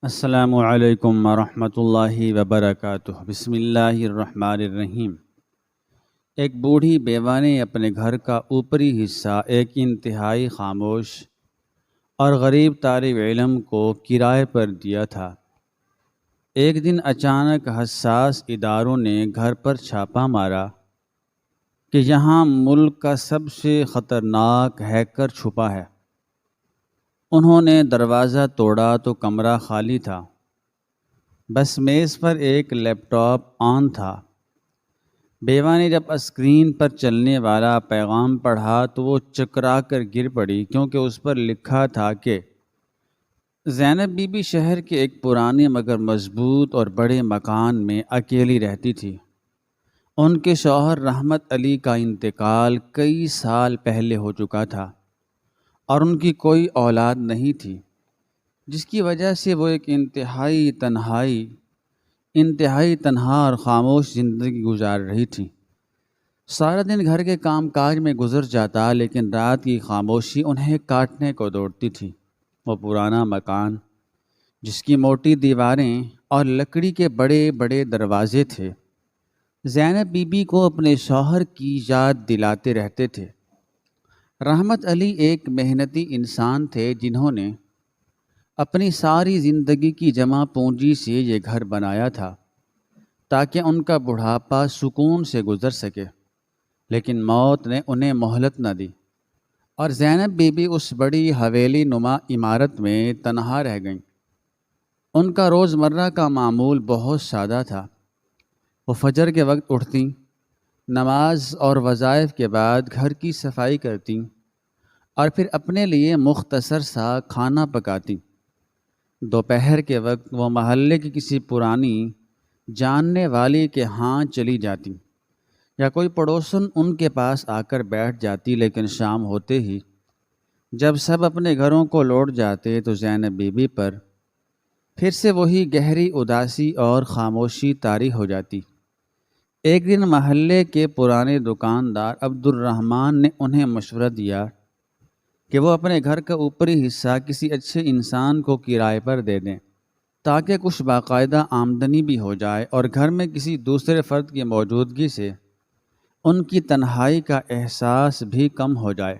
السلام علیکم ورحمۃ اللہ وبرکاتہ۔ بسم اللہ الرحمن الرحیم۔ ایک بوڑھی بیوہ نے اپنے گھر کا اوپری حصہ ایک انتہائی خاموش اور غریب طالب علم کو کرائے پر دیا تھا۔ ایک دن اچانک حساس اداروں نے گھر پر چھاپا مارا کہ یہاں ملک کا سب سے خطرناک ہیکر چھپا ہے۔ انہوں نے دروازہ توڑا تو کمرہ خالی تھا، بس میز پر ایک لیپ ٹاپ آن تھا۔ بیوہ نے جب اسکرین پر چلنے والا پیغام پڑھا تو وہ چکرا کر گر پڑی، کیونکہ اس پر لکھا تھا کہ زینب بی بی شہر کے ایک پرانے مگر مضبوط اور بڑے مکان میں اکیلی رہتی تھی۔ ان کے شوہر رحمت علی کا انتقال کئی سال پہلے ہو چکا تھا اور ان کی کوئی اولاد نہیں تھی، جس کی وجہ سے وہ ایک انتہائی تنہا اور خاموش زندگی گزار رہی تھی۔ سارا دن گھر کے کام کاج میں گزر جاتا، لیکن رات کی خاموشی انہیں کاٹنے کو دوڑتی تھی۔ وہ پرانا مکان، جس کی موٹی دیواریں اور لکڑی کے بڑے بڑے دروازے تھے، زینب بی بی کو اپنے شوہر کی یاد دلاتے رہتے تھے۔ رحمت علی ایک محنتی انسان تھے، جنہوں نے اپنی ساری زندگی کی جمع پونجی سے یہ گھر بنایا تھا تاکہ ان کا بڑھاپا سکون سے گزر سکے، لیکن موت نے انہیں مہلت نہ دی اور زینب بی بی اس بڑی حویلی نما عمارت میں تنہا رہ گئیں۔ ان کا روزمرہ کا معمول بہت سادہ تھا۔ وہ فجر کے وقت اٹھتیں، نماز اور وظائف کے بعد گھر کی صفائی کرتیں اور پھر اپنے لیے مختصر سا کھانا پکاتیں۔ دوپہر کے وقت وہ محلے کی کسی پرانی جاننے والی کے ہاں چلی جاتیں یا کوئی پڑوسن ان کے پاس آ کر بیٹھ جاتی، لیکن شام ہوتے ہی جب سب اپنے گھروں کو لوٹ جاتے تو زینب بی بی پر پھر سے وہی گہری اداسی اور خاموشی طاری ہو جاتی۔ ایک دن محلے کے پرانے دکاندار عبد الرحمن نے انہیں مشورہ دیا کہ وہ اپنے گھر کا اوپری حصہ کسی اچھے انسان کو کرائے پر دے دیں، تاکہ کچھ باقاعدہ آمدنی بھی ہو جائے اور گھر میں کسی دوسرے فرد کی موجودگی سے ان کی تنہائی کا احساس بھی کم ہو جائے۔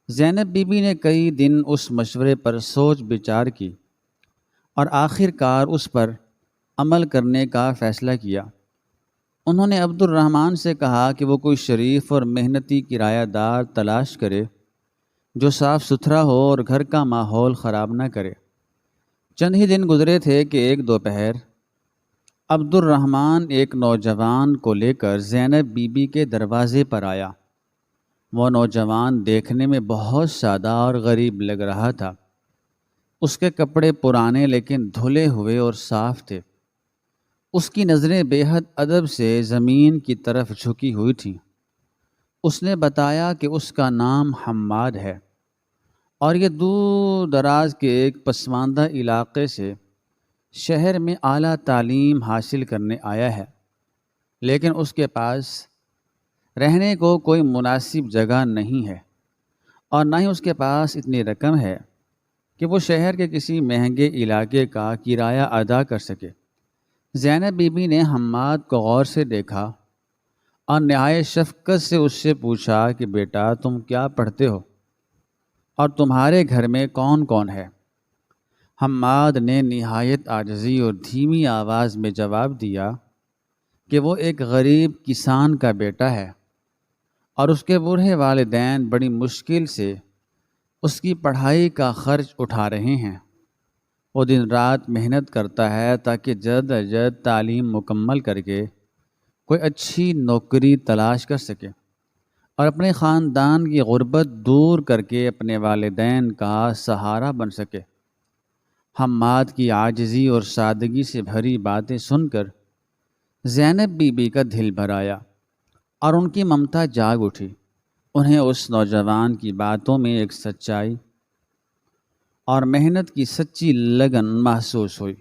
زینب بی بی نے کئی دن اس مشورے پر سوچ بچار کی اور آخر کار اس پر عمل کرنے کا فیصلہ کیا۔ انہوں نے عبد الرحمن سے کہا کہ وہ کوئی شریف اور محنتی کرایہ دار تلاش کرے جو صاف ستھرا ہو اور گھر کا ماحول خراب نہ کرے۔ چند ہی دن گزرے تھے کہ ایک دوپہر عبد الرحمن ایک نوجوان کو لے کر زینب بی بی کے دروازے پر آیا۔ وہ نوجوان دیکھنے میں بہت سادہ اور غریب لگ رہا تھا۔ اس کے کپڑے پرانے لیکن دھلے ہوئے اور صاف تھے۔ اس کی نظریں بے حد ادب سے زمین کی طرف جھکی ہوئی تھیں۔ اس نے بتایا کہ اس کا نام حماد ہے اور یہ دور دراز کے ایک پسماندہ علاقے سے شہر میں اعلیٰ تعلیم حاصل کرنے آیا ہے، لیکن اس کے پاس رہنے کو کوئی مناسب جگہ نہیں ہے اور نہ ہی اس کے پاس اتنی رقم ہے کہ وہ شہر کے کسی مہنگے علاقے کا کرایہ ادا کر سکے۔ زینب بی بی نے حماد کو غور سے دیکھا اور نہایت شفقت سے اس سے پوچھا کہ بیٹا، تم کیا پڑھتے ہو اور تمہارے گھر میں کون کون ہے؟ حماد نے نہایت عاجزی اور دھیمی آواز میں جواب دیا کہ وہ ایک غریب کسان کا بیٹا ہے اور اس کے بوڑھے والدین بڑی مشکل سے اس کی پڑھائی کا خرچ اٹھا رہے ہیں۔ وہ دن رات محنت کرتا ہے تاکہ جلد از جلد تعلیم مکمل کر کے کوئی اچھی نوکری تلاش کر سکے اور اپنے خاندان کی غربت دور کر کے اپنے والدین کا سہارا بن سکے۔ حماد کی عاجزی اور سادگی سے بھری باتیں سن کر زینب بی بی کا دل بھر آیا اور ان کی ممتا جاگ اٹھی۔ انہیں اس نوجوان کی باتوں میں ایک سچائی اور محنت کی سچی لگن محسوس ہوئی۔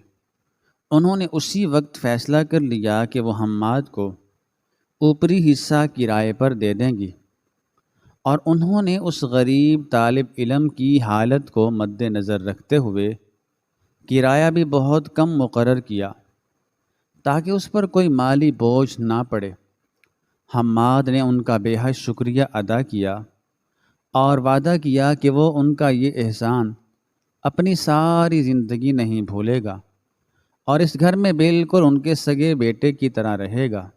انہوں نے اسی وقت فیصلہ کر لیا کہ وہ حماد کو اوپری حصہ کرائے پر دے دیں گی، اور انہوں نے اس غریب طالب علم کی حالت کو مد نظر رکھتے ہوئے کرایہ بھی بہت کم مقرر کیا تاکہ اس پر کوئی مالی بوجھ نہ پڑے۔ حماد نے ان کا بے حد شکریہ ادا کیا اور وعدہ کیا کہ وہ ان کا یہ احسان اپنی ساری زندگی نہیں بھولے گا اور اس گھر میں بالکل ان کے سگے بیٹے کی طرح رہے گا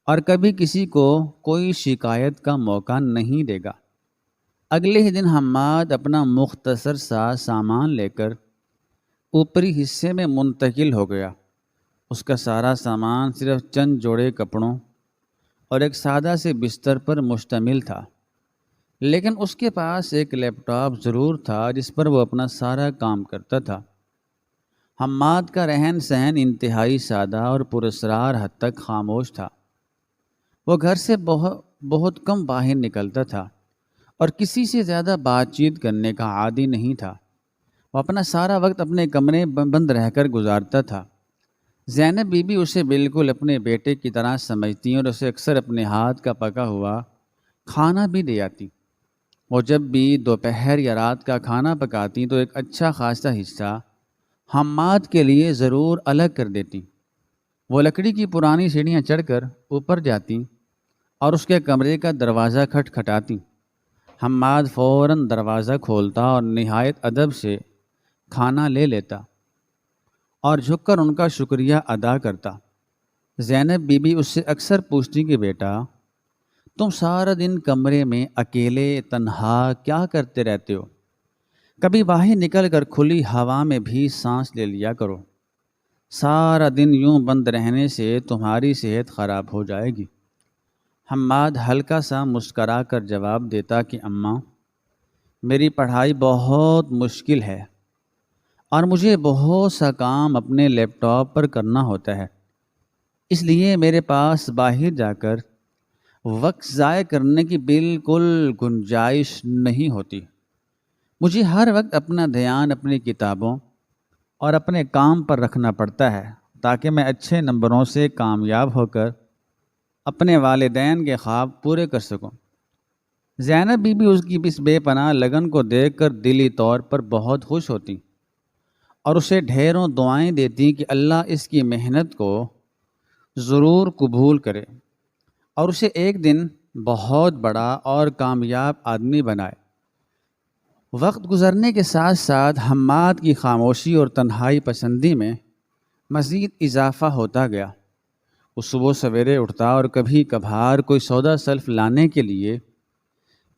اور کبھی کسی کو کوئی شکایت کا موقع نہیں دے گا۔ اگلے ہی دن حماد اپنا مختصر سا سامان لے کر اوپری حصے میں منتقل ہو گیا۔ اس کا سارا سامان صرف چند جوڑے کپڑوں اور ایک سادہ سے بستر پر مشتمل تھا، لیکن اس کے پاس ایک لیپ ٹاپ ضرور تھا جس پر وہ اپنا سارا کام کرتا تھا۔ حماد کا رہن سہن انتہائی سادہ اور پراسرار حد تک خاموش تھا۔ وہ گھر سے بہت کم باہر نکلتا تھا اور کسی سے زیادہ بات چیت کرنے کا عادی نہیں تھا۔ وہ اپنا سارا وقت اپنے کمرے بند رہ کر گزارتا تھا۔ زینب بی بی اسے بالکل اپنے بیٹے کی طرح سمجھتی اور اسے اکثر اپنے ہاتھ کا پکا ہوا کھانا بھی دے آتی۔ وہ جب بھی دوپہر یا رات کا کھانا پکاتی تو ایک اچھا خاصا حصہ حماد کے لیے ضرور الگ کر دیتی۔ وہ لکڑی کی پرانی سیڑھیاں چڑھ کر اوپر جاتی اور اس کے کمرے کا دروازہ کھٹکھٹاتی۔ حماد فوراً دروازہ کھولتا اور نہایت ادب سے کھانا لے لیتا اور جھک کر ان کا شکریہ ادا کرتا۔ زینب بی بی اس سے اکثر پوچھتی کہ بیٹا، تم سارا دن کمرے میں اکیلے تنہا کیا کرتے رہتے ہو؟ کبھی باہر نکل کر کھلی ہوا میں بھی سانس لے لیا کرو۔ سارا دن یوں بند رہنے سے تمہاری صحت خراب ہو جائے گی۔ حماد ہلکا سا مسکرا کر جواب دیتا کہ اماں، میری پڑھائی بہت مشکل ہے اور مجھے بہت سا کام اپنے لیپ ٹاپ پر کرنا ہوتا ہے، اس لیے میرے پاس باہر جا کر وقت ضائع کرنے کی بالکل گنجائش نہیں ہوتی۔ مجھے ہر وقت اپنا دھیان اپنی کتابوں اور اپنے کام پر رکھنا پڑتا ہے تاکہ میں اچھے نمبروں سے کامیاب ہو کر اپنے والدین کے خواب پورے کر سکوں۔ زینب بی بی اس کی اس بے پناہ لگن کو دیکھ کر دلی طور پر بہت خوش ہوتی اور اسے ڈھیروں دعائیں دیتی کہ اللہ اس کی محنت کو ضرور قبول کرے اور اسے ایک دن بہت بڑا اور کامیاب آدمی بنائے۔ وقت گزرنے کے ساتھ ساتھ حماد کی خاموشی اور تنہائی پسندی میں مزید اضافہ ہوتا گیا۔ وہ صبح سویرے اٹھتا اور کبھی کبھار کوئی سودا سلف لانے کے لیے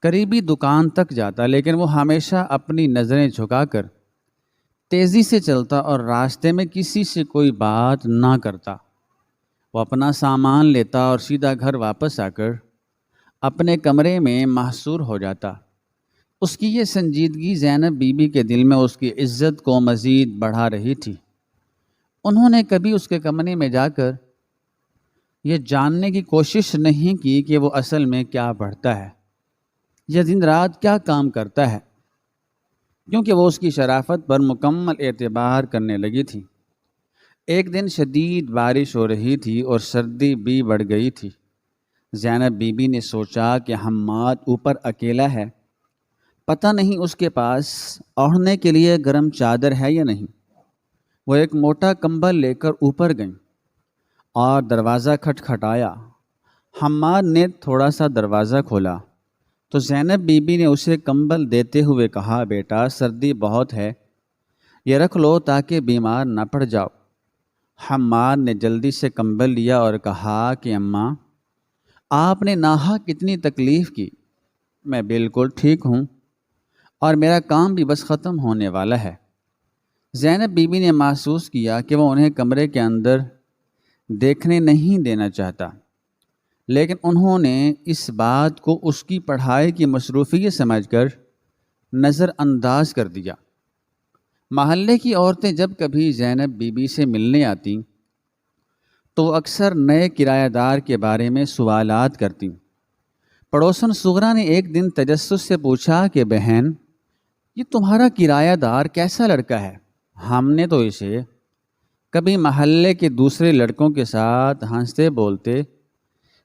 قریبی دکان تک جاتا، لیکن وہ ہمیشہ اپنی نظریں جھکا کر تیزی سے چلتا اور راستے میں کسی سے کوئی بات نہ کرتا۔ وہ اپنا سامان لیتا اور سیدھا گھر واپس آ کر اپنے کمرے میں محصور ہو جاتا۔ اس کی یہ سنجیدگی زینب بی بی کے دل میں اس کی عزت کو مزید بڑھا رہی تھی۔ انہوں نے کبھی اس کے کمرے میں جا کر یہ جاننے کی کوشش نہیں کی کہ وہ اصل میں کیا پڑھتا ہے یا دن رات کیا کام کرتا ہے، کیونکہ وہ اس کی شرافت پر مکمل اعتبار کرنے لگی تھی۔ ایک دن شدید بارش ہو رہی تھی اور سردی بھی بڑھ گئی تھی۔ زینب بی بی نے سوچا کہ حماد اوپر اکیلا ہے، پتہ نہیں اس کے پاس اوڑھنے کے لیے گرم چادر ہے یا نہیں۔ وہ ایک موٹا کمبل لے کر اوپر گئیں اور دروازہ کھٹکھٹایا۔ حماد نے تھوڑا سا دروازہ کھولا تو زینب بی بی نے اسے کمبل دیتے ہوئے کہا، بیٹا سردی بہت ہے، یہ رکھ لو تاکہ بیمار نہ پڑ جاؤ۔ حماد نے جلدی سے کمبل لیا اور کہا کہ اماں، آپ نے ناحق کتنی تکلیف کی، میں بالکل ٹھیک ہوں اور میرا کام بھی بس ختم ہونے والا ہے۔ زینب بی بی نے محسوس کیا کہ وہ انہیں کمرے کے اندر دیکھنے نہیں دینا چاہتا، لیکن انہوں نے اس بات کو اس کی پڑھائی کی مصروفیت سمجھ کر نظر انداز کر دیا۔ محلے کی عورتیں جب کبھی زینب بی بی سے ملنے آتیں تو اکثر نئے کرایہ دار کے بارے میں سوالات کرتیں۔ پڑوسن صغرا نے ایک دن تجسس سے پوچھا کہ بہن، یہ تمہارا کرایہ دار کیسا لڑکا ہے؟ ہم نے تو اسے کبھی محلے کے دوسرے لڑکوں کے ساتھ ہنستے بولتے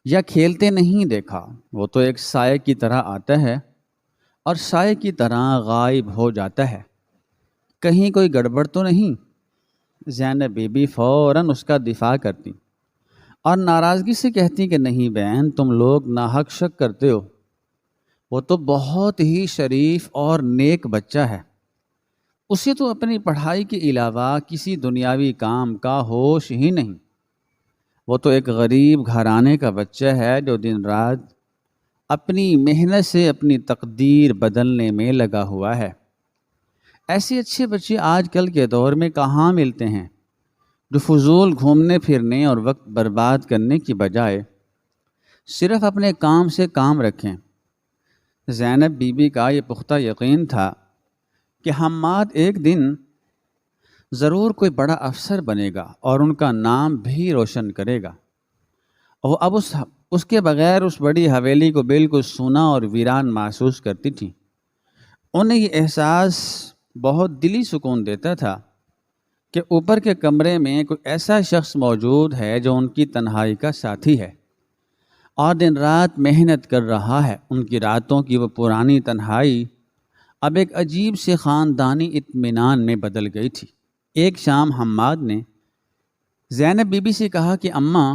یا کھیلتے نہیں دیکھا۔ وہ تو ایک سائے کی طرح آتا ہے اور سائے کی طرح غائب ہو جاتا ہے۔ کہیں کوئی گڑبڑ تو نہیں؟ زینب بی بی فوراً اس کا دفاع کرتی اور ناراضگی سے کہتی کہ نہیں بہن، تم لوگ ناحق شک کرتے ہو، وہ تو بہت ہی شریف اور نیک بچہ ہے، اسے تو اپنی پڑھائی کے علاوہ کسی دنیاوی کام کا ہوش ہی نہیں، وہ تو ایک غریب گھرانے کا بچہ ہے جو دن رات اپنی محنت سے اپنی تقدیر بدلنے میں لگا ہوا ہے۔ ایسے اچھے بچے آج کل کے دور میں کہاں ملتے ہیں، جو فضول گھومنے پھرنے اور وقت برباد کرنے کی بجائے صرف اپنے کام سے کام رکھیں۔ زینب بی بی کا یہ پختہ یقین تھا کہ حماد ایک دن ضرور کوئی بڑا افسر بنے گا اور ان کا نام بھی روشن کرے گا۔ وہ اب اس کے بغیر اس بڑی حویلی کو بالکل سونا اور ویران محسوس کرتی تھی۔ انہیں یہ احساس بہت دلی سکون دیتا تھا کہ اوپر کے کمرے میں کوئی ایسا شخص موجود ہے جو ان کی تنہائی کا ساتھی ہے اور دن رات محنت کر رہا ہے۔ ان کی راتوں کی وہ پرانی تنہائی اب ایک عجیب سے خاندانی اطمینان میں بدل گئی تھی۔ ایک شام حماد نے زینب بی بی سے کہا کہ اماں،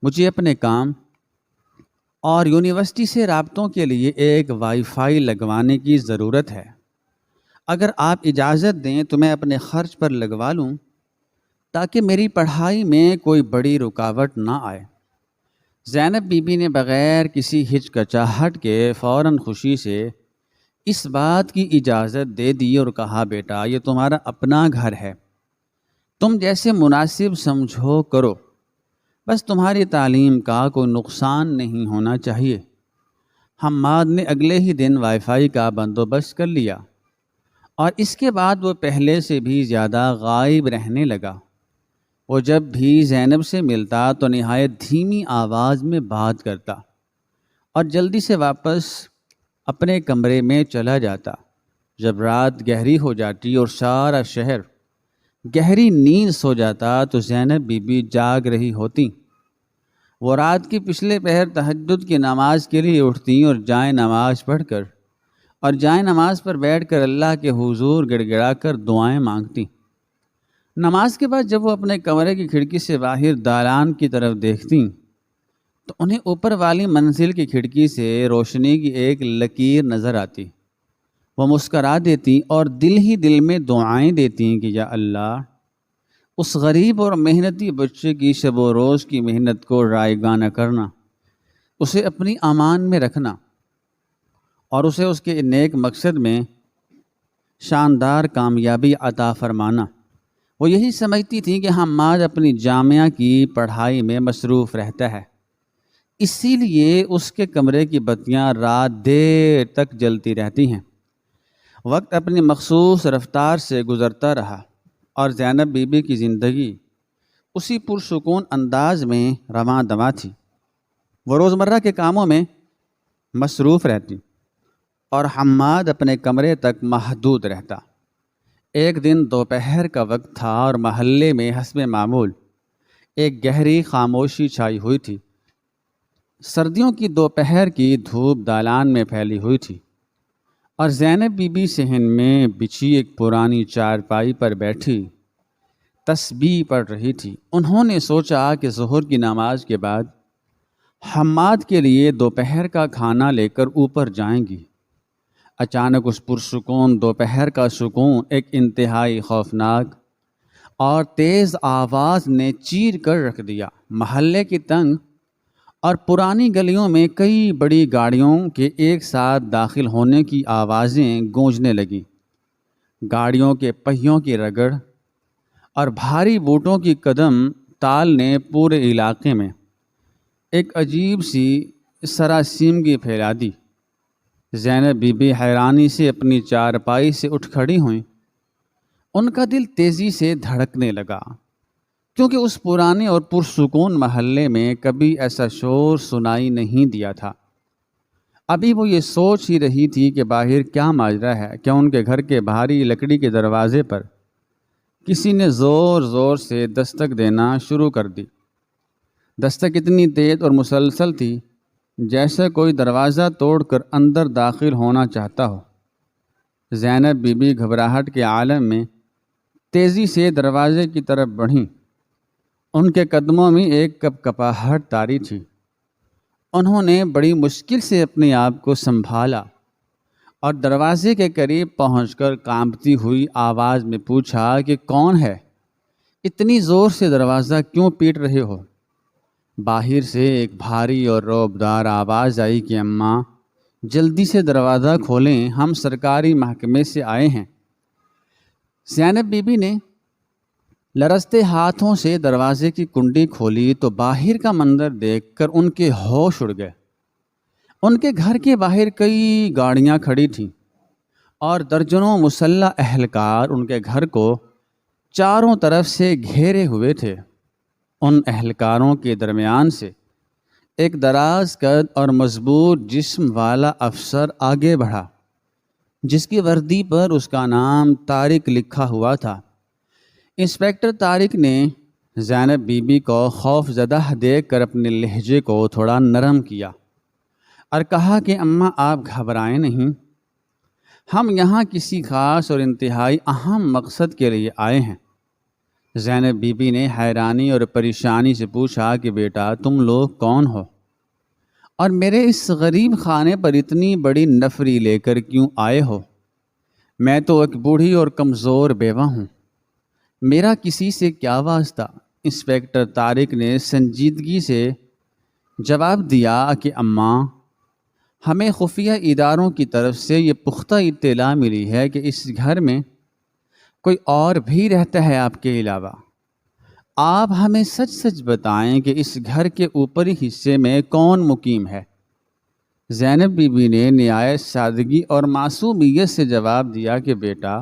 مجھے اپنے کام اور یونیورسٹی سے رابطوں کے لیے ایک وائی فائی لگوانے کی ضرورت ہے، اگر آپ اجازت دیں تو میں اپنے خرچ پر لگوا لوں تاکہ میری پڑھائی میں کوئی بڑی رکاوٹ نہ آئے۔ زینب بی بی نے بغیر کسی ہچکچاہٹ کے فوراً خوشی سے اس بات کی اجازت دے دی اور کہا بیٹا، یہ تمہارا اپنا گھر ہے، تم جیسے مناسب سمجھو کرو، بس تمہاری تعلیم کا کوئی نقصان نہیں ہونا چاہیے۔ حماد نے اگلے ہی دن وائی فائی کا بندوبست کر لیا اور اس کے بعد وہ پہلے سے بھی زیادہ غائب رہنے لگا۔ وہ جب بھی زینب سے ملتا تو نہایت دھیمی آواز میں بات کرتا اور جلدی سے واپس اپنے کمرے میں چلا جاتا۔ جب رات گہری ہو جاتی اور سارا شہر گہری نیند سو جاتا تو زینب بی بی جاگ رہی ہوتی۔ وہ رات کی پچھلے پہر تہجد کی نماز کے لیے اٹھتی اور جائے نماز پڑھ کر اور جائے نماز پر بیٹھ کر اللہ کے حضور گڑ گڑا کر دعائیں مانگتی۔ نماز کے بعد جب وہ اپنے کمرے کی کھڑکی سے باہر دالان کی طرف دیکھتی تو انہیں اوپر والی منزل کی کھڑکی سے روشنی کی ایک لکیر نظر آتی۔ وہ مسکرا دیتی اور دل ہی دل میں دعائیں دیتی کہ یا اللہ، اس غریب اور محنتی بچے کی شب و روز کی محنت کو رائیگاں نہ کرنا، اسے اپنی امان میں رکھنا اور اسے اس کے نیک مقصد میں شاندار کامیابی عطا فرمانا۔ وہ یہی سمجھتی تھی کہ حماد اپنی جامعہ کی پڑھائی میں مصروف رہتا ہے، اسی لیے اس کے کمرے کی بتیاں رات دیر تک جلتی رہتی ہیں۔ وقت اپنی مخصوص رفتار سے گزرتا رہا اور زینب بی بی کی زندگی اسی پرسکون انداز میں رواں دواں تھی۔ وہ روزمرہ کے کاموں میں مصروف رہتی اور حماد اپنے کمرے تک محدود رہتا۔ ایک دن دوپہر کا وقت تھا اور محلے میں حسب معمول ایک گہری خاموشی چھائی ہوئی تھی۔ سردیوں کی دوپہر کی دھوپ دالان میں پھیلی ہوئی تھی اور زینب بی بی صحن میں بچھی ایک پرانی چارپائی پر بیٹھی تسبیح پڑھ رہی تھی۔ انہوں نے سوچا کہ ظہر کی نماز کے بعد حماد کے لیے دوپہر کا کھانا لے کر اوپر جائیں گی۔ اچانک اس پرسکون دوپہر کا سکون ایک انتہائی خوفناک اور تیز آواز نے چیر کر رکھ دیا۔ محلے کی تنگ اور پرانی گلیوں میں کئی بڑی گاڑیوں کے ایک ساتھ داخل ہونے کی آوازیں گونجنے لگیں۔ گاڑیوں کے پہیوں کی رگڑ اور بھاری بوٹوں کی قدم تال نے پورے علاقے میں ایک عجیب سی سراسیمگی پھیلا دی۔ زینب بی بی حیرانی سے اپنی چارپائی سے اٹھ کھڑی ہوئیں۔ ان کا دل تیزی سے دھڑکنے لگا کیونکہ اس پرانے اور پرسکون محلے میں کبھی ایسا شور سنائی نہیں دیا تھا۔ ابھی وہ یہ سوچ ہی رہی تھی کہ باہر کیا ماجرا ہے کہ ان کے گھر کے بھاری لکڑی کے دروازے پر کسی نے زور زور سے دستک دینا شروع کر دی۔ دستک اتنی تیز اور مسلسل تھی جیسے کوئی دروازہ توڑ کر اندر داخل ہونا چاہتا ہو۔ زینب بی بی گھبراہٹ کے عالم میں تیزی سے دروازے کی طرف بڑھیں۔ ان کے قدموں میں ایک کپکپاہٹ طاری تھی۔ انہوں نے بڑی مشکل سے اپنے آپ کو سنبھالا اور دروازے کے قریب پہنچ کر کانپتی ہوئی آواز میں پوچھا کہ کون ہے؟ اتنی زور سے دروازہ کیوں پیٹ رہے ہو؟ باہر سے ایک بھاری اور رعبدار آواز آئی کہ اماں جلدی سے دروازہ کھولیں، ہم سرکاری محکمے سے آئے ہیں۔ زینب بی بی نے لرزتے ہاتھوں سے دروازے کی کنڈی کھولی تو باہر کا منظر دیکھ کر ان کے ہوش اڑ گئے۔ ان کے گھر کے باہر کئی گاڑیاں کھڑی تھیں اور درجنوں مسلح اہلکار ان کے گھر کو چاروں طرف سے گھیرے ہوئے تھے۔ ان اہلکاروں کے درمیان سے ایک دراز قد اور مضبوط جسم والا افسر آگے بڑھا، جس کی وردی پر اس کا نام طارق لکھا ہوا تھا۔ انسپکٹر طارق نے زینب بی بی کو خوف زدہ دیکھ کر اپنے لہجے کو تھوڑا نرم کیا اور کہا کہ اماں آپ گھبرائیں نہیں، ہم یہاں کسی خاص اور انتہائی اہم مقصد کے لیے آئے ہیں۔ زینب بی بی نے حیرانی اور پریشانی سے پوچھا کہ بیٹا تم لوگ کون ہو اور میرے اس غریب خانے پر اتنی بڑی نفری لے کر کیوں آئے ہو؟ میں تو ایک بوڑھی اور کمزور بیوہ ہوں، میرا کسی سے کیا واسطہ؟ انسپکٹر طارق نے سنجیدگی سے جواب دیا کہ اماں ہمیں خفیہ اداروں کی طرف سے یہ پختہ اطلاع ملی ہے کہ اس گھر میں کوئی اور بھی رہتا ہے آپ کے علاوہ۔ آپ ہمیں سچ سچ بتائیں کہ اس گھر کے اوپری حصے میں کون مقیم ہے؟ زینب بی بی نے نہایت سادگی اور معصومیت سے جواب دیا کہ بیٹا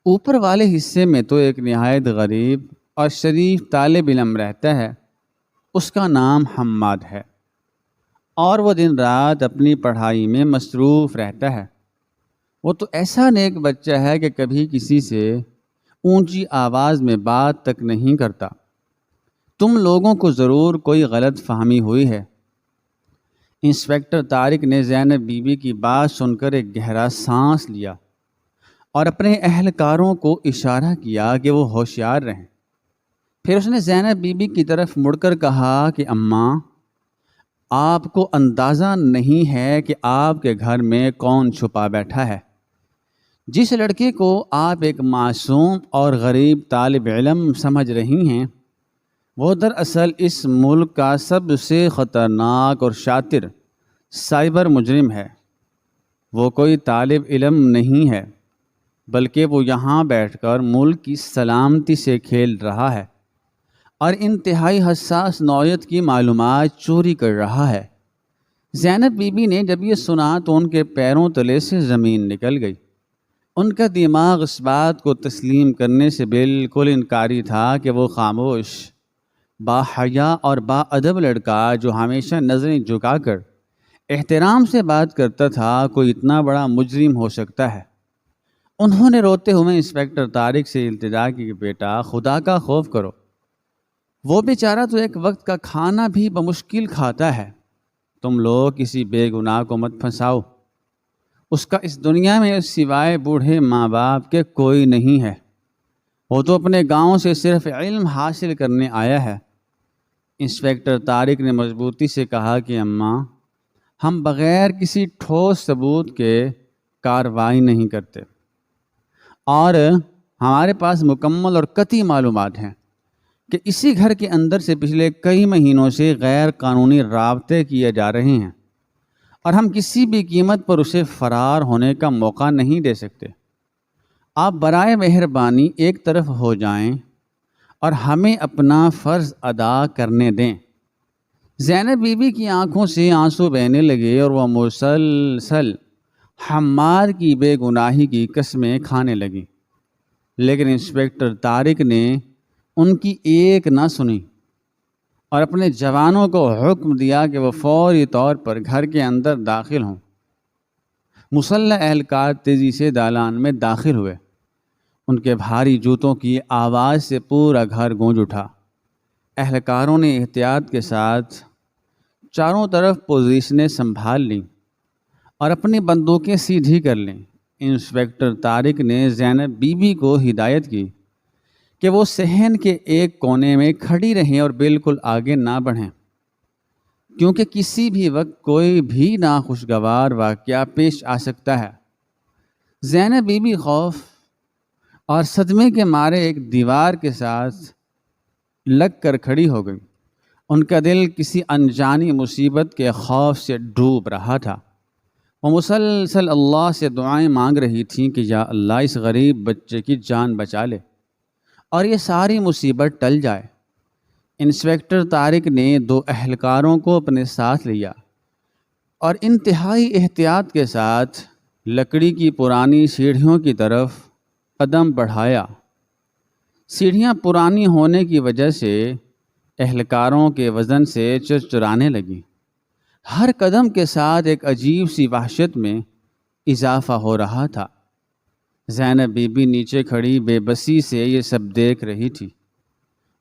اوپر والے حصے میں تو ایک نہایت غریب اور شریف طالب علم رہتا ہے، اس کا نام حماد ہے اور وہ دن رات اپنی پڑھائی میں مصروف رہتا ہے۔ وہ تو ایسا نیک بچہ ہے کہ کبھی کسی سے اونچی آواز میں بات تک نہیں کرتا۔ تم لوگوں کو ضرور کوئی غلط فہمی ہوئی ہے۔ انسپکٹر طارق نے زینب بی بی کی بات سن کر ایک گہرا سانس لیا اور اپنے اہلکاروں کو اشارہ کیا کہ وہ ہوشیار رہیں۔ پھر اس نے زینب بی بی کی طرف مڑ کر کہا کہ اماں آپ کو اندازہ نہیں ہے کہ آپ کے گھر میں کون چھپا بیٹھا ہے۔ جس لڑکے کو آپ ایک معصوم اور غریب طالب علم سمجھ رہی ہیں، وہ دراصل اس ملک کا سب سے خطرناک اور شاطر سائبر مجرم ہے۔ وہ کوئی طالب علم نہیں ہے، بلکہ وہ یہاں بیٹھ کر ملک کی سلامتی سے کھیل رہا ہے اور انتہائی حساس نوعیت کی معلومات چوری کر رہا ہے۔ زینب بی بی نے جب یہ سنا تو ان کے پیروں تلے سے زمین نکل گئی۔ ان کا دماغ اس بات کو تسلیم کرنے سے بالکل انکاری تھا کہ وہ خاموش، باحیا اور با ادب لڑکا جو ہمیشہ نظریں جھکا کر احترام سے بات کرتا تھا کوئی اتنا بڑا مجرم ہو سکتا ہے۔ انہوں نے روتے ہوئے انسپکٹر طارق سے التجا کی کہ بیٹا خدا کا خوف کرو، وہ بیچارہ تو ایک وقت کا کھانا بھی بمشکل کھاتا ہے، تم لوگ کسی بے گناہ کو مت پھنساؤ، اس کا اس دنیا میں سوائے بوڑھے ماں باپ کے کوئی نہیں ہے، وہ تو اپنے گاؤں سے صرف علم حاصل کرنے آیا ہے۔ انسپکٹر طارق نے مضبوطی سے کہا کہ اماں ہم بغیر کسی ٹھوس ثبوت کے کارروائی نہیں کرتے اور ہمارے پاس مکمل اور قطعی معلومات ہیں کہ اسی گھر کے اندر سے پچھلے کئی مہینوں سے غیر قانونی رابطے کیے جا رہے ہیں اور ہم کسی بھی قیمت پر اسے فرار ہونے کا موقع نہیں دے سکتے۔ آپ برائے مہربانی ایک طرف ہو جائیں اور ہمیں اپنا فرض ادا کرنے دیں۔ زینب بی بی کی آنکھوں سے آنسو بہنے لگے اور وہ مسلسل حماد کی بے گناہی کی قسمیں کھانے لگی، لیکن انسپکٹر طارق نے ان کی ایک نہ سنی اور اپنے جوانوں کو حکم دیا کہ وہ فوری طور پر گھر کے اندر داخل ہوں۔ مسلح اہلکار تیزی سے دالان میں داخل ہوئے۔ ان کے بھاری جوتوں کی آواز سے پورا گھر گونج اٹھا۔ اہلکاروں نے احتیاط کے ساتھ چاروں طرف پوزیشنیں سنبھال لیں اور اپنی بندوقیں سیدھی کر لیں۔ انسپکٹر طارق نے زینب بی بی کو ہدایت کی کہ وہ صحن کے ایک کونے میں کھڑی رہیں اور بالکل آگے نہ بڑھیں، کیونکہ کسی بھی وقت کوئی بھی ناخوشگوار واقعہ پیش آ سکتا ہے۔ زینب بی بی خوف اور صدمے کے مارے ایک دیوار کے ساتھ لگ کر کھڑی ہو گئی۔ ان کا دل کسی انجانی مصیبت کے خوف سے ڈوب رہا تھا۔ وہ مسلسل اللہ سے دعائیں مانگ رہی تھیں کہ یا اللہ اس غریب بچے کی جان بچا لے اور یہ ساری مصیبت ٹل جائے۔ انسپکٹر طارق نے 2 اہلکاروں کو اپنے ساتھ لیا اور انتہائی احتیاط کے ساتھ لکڑی کی پرانی سیڑھیوں کی طرف قدم بڑھایا۔ سیڑھیاں پرانی ہونے کی وجہ سے اہلکاروں کے وزن سے چرچرانے لگیں۔ ہر قدم کے ساتھ ایک عجیب سی وحشت میں اضافہ ہو رہا تھا۔ زینب بی بی نیچے کھڑی بے بسی سے یہ سب دیکھ رہی تھی۔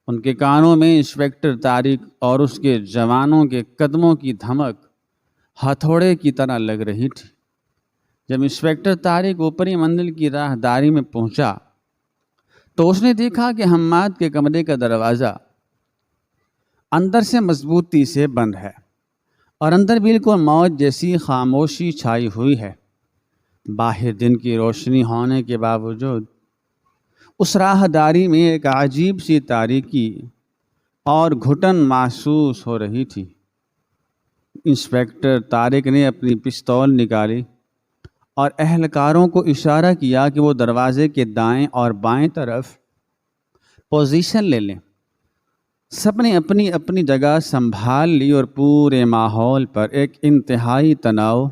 ان کے کانوں میں انسپکٹر طارق اور اس کے جوانوں کے قدموں کی دھمک ہتھوڑے کی طرح لگ رہی تھی۔ جب انسپکٹر طارق اوپری منزل کی راہداری میں پہنچا تو اس نے دیکھا کہ حماد کے کمرے کا دروازہ اندر سے مضبوطی سے بند ہے اور اندر بالکل موت جیسی خاموشی چھائی ہوئی ہے۔ باہر دن کی روشنی ہونے کے باوجود اس راہداری میں ایک عجیب سی تاریکی اور گھٹن محسوس ہو رہی تھی۔ انسپکٹر طارق نے اپنی پستول نکالی اور اہلکاروں کو اشارہ کیا کہ وہ دروازے کے دائیں اور بائیں طرف پوزیشن لے لیں۔ سب نے اپنی اپنی جگہ سنبھال لی اور پورے ماحول پر ایک انتہائی تناؤ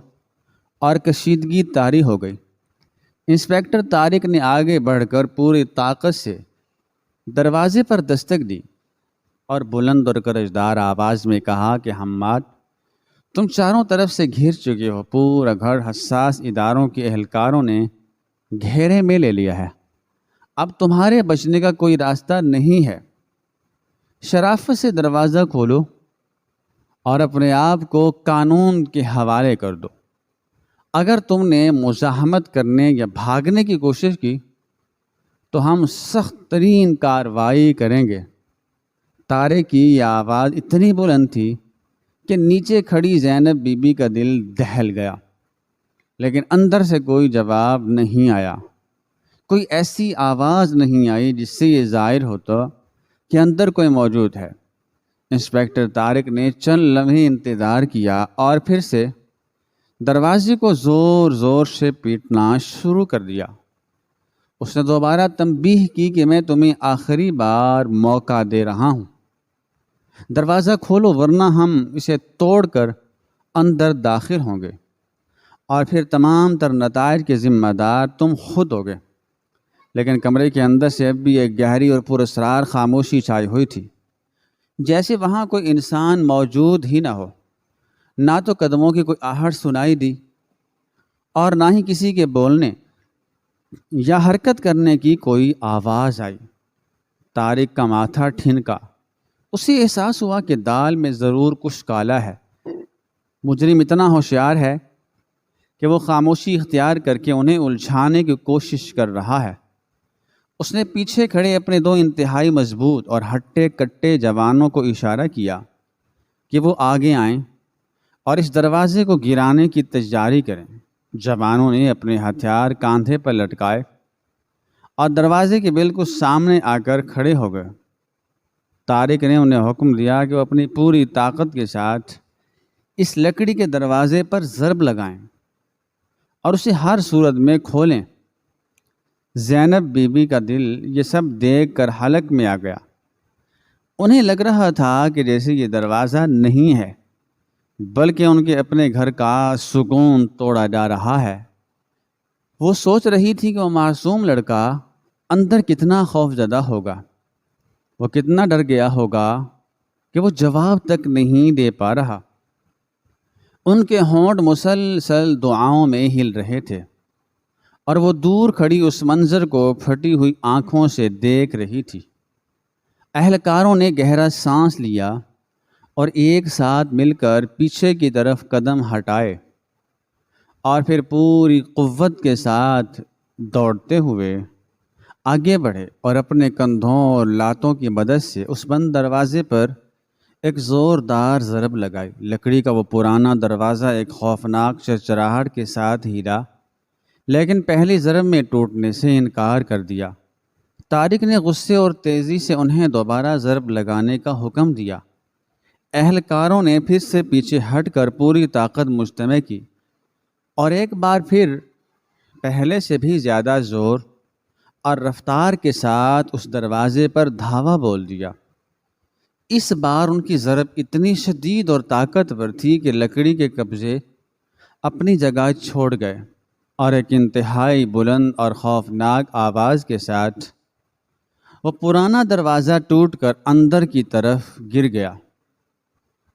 اور کشیدگی طاری ہو گئی۔ انسپکٹر طارق نے آگے بڑھ کر پوری طاقت سے دروازے پر دستک دی اور بلند اور گرجدار آواز میں کہا کہ حماد، تم چاروں طرف سے گھر چکے ہو۔ پورا گھر حساس اداروں کے اہلکاروں نے گھیرے میں لے لیا ہے۔ اب تمہارے بچنے کا کوئی راستہ نہیں ہے۔ شرافت سے دروازہ کھولو اور اپنے آپ کو قانون کے حوالے کر دو۔ اگر تم نے مزاحمت کرنے یا بھاگنے کی کوشش کی تو ہم سخت ترین کارروائی کریں گے۔ طارق کی یہ آواز اتنی بلند تھی کہ نیچے کھڑی زینب بی بی کا دل دہل گیا، لیکن اندر سے کوئی جواب نہیں آیا۔ کوئی ایسی آواز نہیں آئی جس سے یہ ظاہر ہوتا کہ اندر کوئی موجود ہے۔ انسپکٹر طارق نے چند لمحے انتظار کیا اور پھر سے دروازے کو زور زور سے پیٹنا شروع کر دیا۔ اس نے دوبارہ تنبیہ کی کہ میں تمہیں آخری بار موقع دے رہا ہوں، دروازہ کھولو ورنہ ہم اسے توڑ کر اندر داخل ہوں گے اور پھر تمام تر نتائج کے ذمہ دار تم خود ہوگے۔ لیکن کمرے کے اندر سے اب بھی ایک گہری اور پراسرار خاموشی چھائی ہوئی تھی، جیسے وہاں کوئی انسان موجود ہی نہ ہو۔ نہ تو قدموں کی کوئی آہٹ سنائی دی اور نہ ہی کسی کے بولنے یا حرکت کرنے کی کوئی آواز آئی۔ طارق کا ماتھا ٹھنکا۔ اسے احساس ہوا کہ دال میں ضرور کچھ کالا ہے۔ مجرم اتنا ہوشیار ہے کہ وہ خاموشی اختیار کر کے انہیں الجھانے کی کوشش کر رہا ہے۔ اس نے پیچھے کھڑے اپنے 2 انتہائی مضبوط اور ہٹے کٹے جوانوں کو اشارہ کیا کہ وہ آگے آئیں اور اس دروازے کو گرانے کی تیاری کریں۔ جوانوں نے اپنے ہتھیار کاندھے پر لٹکائے اور دروازے کے بالکل سامنے آ کر کھڑے ہو گئے۔ طارق نے انہیں حکم دیا کہ وہ اپنی پوری طاقت کے ساتھ اس لکڑی کے دروازے پر ضرب لگائیں اور اسے ہر صورت میں کھولیں۔ زینب بی بی کا دل یہ سب دیکھ کر حلق میں آ گیا۔ انہیں لگ رہا تھا کہ جیسے یہ دروازہ نہیں ہے بلکہ ان کے اپنے گھر کا سکون توڑا جا رہا ہے۔ وہ سوچ رہی تھی کہ وہ معصوم لڑکا اندر کتنا خوف زدہ ہوگا، وہ کتنا ڈر گیا ہوگا کہ وہ جواب تک نہیں دے پا رہا۔ ان کے ہونٹ مسلسل دعاؤں میں ہل رہے تھے اور وہ دور کھڑی اس منظر کو پھٹی ہوئی آنکھوں سے دیکھ رہی تھی۔ اہلکاروں نے گہرا سانس لیا اور ایک ساتھ مل کر پیچھے کی طرف قدم ہٹائے اور پھر پوری قوت کے ساتھ دوڑتے ہوئے آگے بڑھے اور اپنے کندھوں اور لاتوں کی مدد سے اس بند دروازے پر ایک زوردار ضرب لگائی۔ لکڑی کا وہ پرانا دروازہ ایک خوفناک چرچراہٹ کے ساتھ ہلا، لیکن پہلی ضرب میں ٹوٹنے سے انکار کر دیا۔ طارق نے غصے اور تیزی سے انہیں دوبارہ ضرب لگانے کا حکم دیا۔ اہلکاروں نے پھر سے پیچھے ہٹ کر پوری طاقت مجتمع کی اور ایک بار پھر پہلے سے بھی زیادہ زور اور رفتار کے ساتھ اس دروازے پر دھاوا بول دیا۔ اس بار ان کی ضرب اتنی شدید اور طاقتور تھی کہ لکڑی کے قبضے اپنی جگہ چھوڑ گئے اور ایک انتہائی بلند اور خوفناک آواز کے ساتھ وہ پرانا دروازہ ٹوٹ کر اندر کی طرف گر گیا۔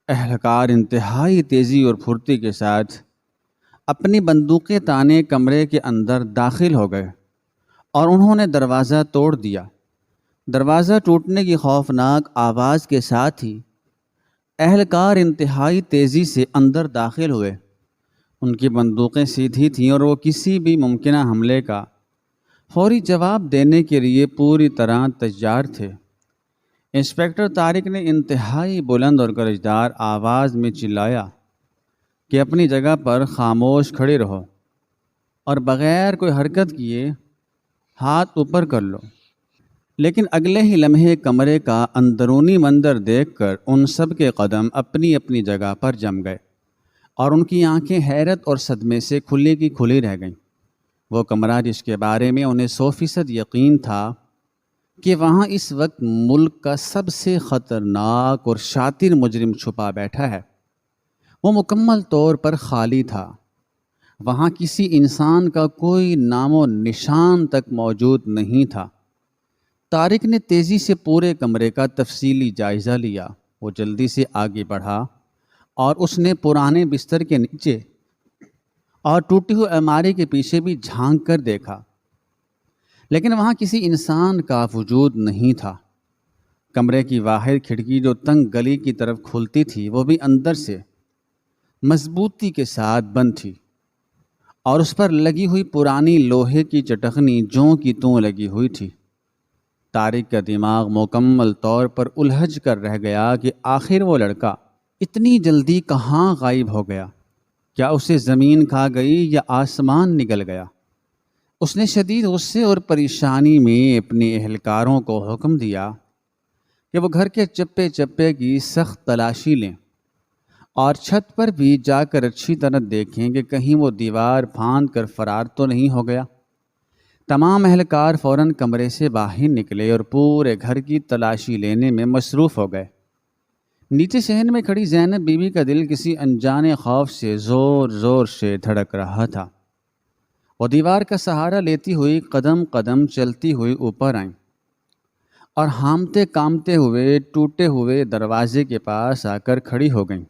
اہلکار انتہائی تیزی اور پھرتی کے ساتھ اپنی بندوقیں تانے کمرے کے اندر داخل ہو گئے اور انہوں نے دروازہ توڑ دیا۔ دروازہ ٹوٹنے کی خوفناک آواز کے ساتھ ہی اہلکار انتہائی تیزی سے اندر داخل ہوئے۔ ان کی بندوقیں سیدھی تھیں اور وہ کسی بھی ممکنہ حملے کا فوری جواب دینے کے لیے پوری طرح تیار تھے۔ انسپکٹر طارق نے انتہائی بلند اور گرجدار آواز میں چلایا کہ اپنی جگہ پر خاموش کھڑے رہو اور بغیر کوئی حرکت کیے ہاتھ اوپر کر لو۔ لیکن اگلے ہی لمحے کمرے کا اندرونی منظر دیکھ کر ان سب کے قدم اپنی اپنی جگہ پر جم گئے اور ان کی آنکھیں حیرت اور صدمے سے کھلی کی کھلی رہ گئیں۔ وہ کمرہ جس کے بارے میں انہیں 100% یقین تھا کہ وہاں اس وقت ملک کا سب سے خطرناک اور شاطر مجرم چھپا بیٹھا ہے، وہ مکمل طور پر خالی تھا۔ وہاں کسی انسان کا کوئی نام و نشان تک موجود نہیں تھا۔ طارق نے تیزی سے پورے کمرے کا تفصیلی جائزہ لیا۔ وہ جلدی سے آگے بڑھا اور اس نے پرانے بستر کے نیچے اور ٹوٹی ہوئی الماری کے پیچھے بھی جھانک کر دیکھا، لیکن وہاں کسی انسان کا وجود نہیں تھا۔ کمرے کی واحد کھڑکی جو تنگ گلی کی طرف کھلتی تھی وہ بھی اندر سے مضبوطی کے ساتھ بند تھی اور اس پر لگی ہوئی پرانی لوہے کی چٹخنی جوں کی توں لگی ہوئی تھی۔ طارق کا دماغ مکمل طور پر الجھ کر رہ گیا کہ آخر وہ لڑکا اتنی جلدی کہاں غائب ہو گیا؟ کیا اسے زمین کھا گئی یا آسمان نگل گیا؟ اس نے شدید غصے اور پریشانی میں اپنے اہلکاروں کو حکم دیا کہ وہ گھر کے چپے چپے کی سخت تلاشی لیں اور چھت پر بھی جا کر اچھی طرح دیکھیں کہ کہیں وہ دیوار پھاند کر فرار تو نہیں ہو گیا۔ تمام اہلکار فوراً کمرے سے باہر نکلے اور پورے گھر کی تلاشی لینے میں مصروف ہو گئے۔ نیچے صحن میں کھڑی زینب بی بی کا دل کسی انجانے خوف سے زور زور سے دھڑک رہا تھا۔ وہ دیوار کا سہارا لیتی ہوئی قدم قدم چلتی ہوئی اوپر آئیں اور ہامتے کامتے ہوئے ٹوٹے ہوئے دروازے کے پاس آ کر کھڑی ہو گئیں۔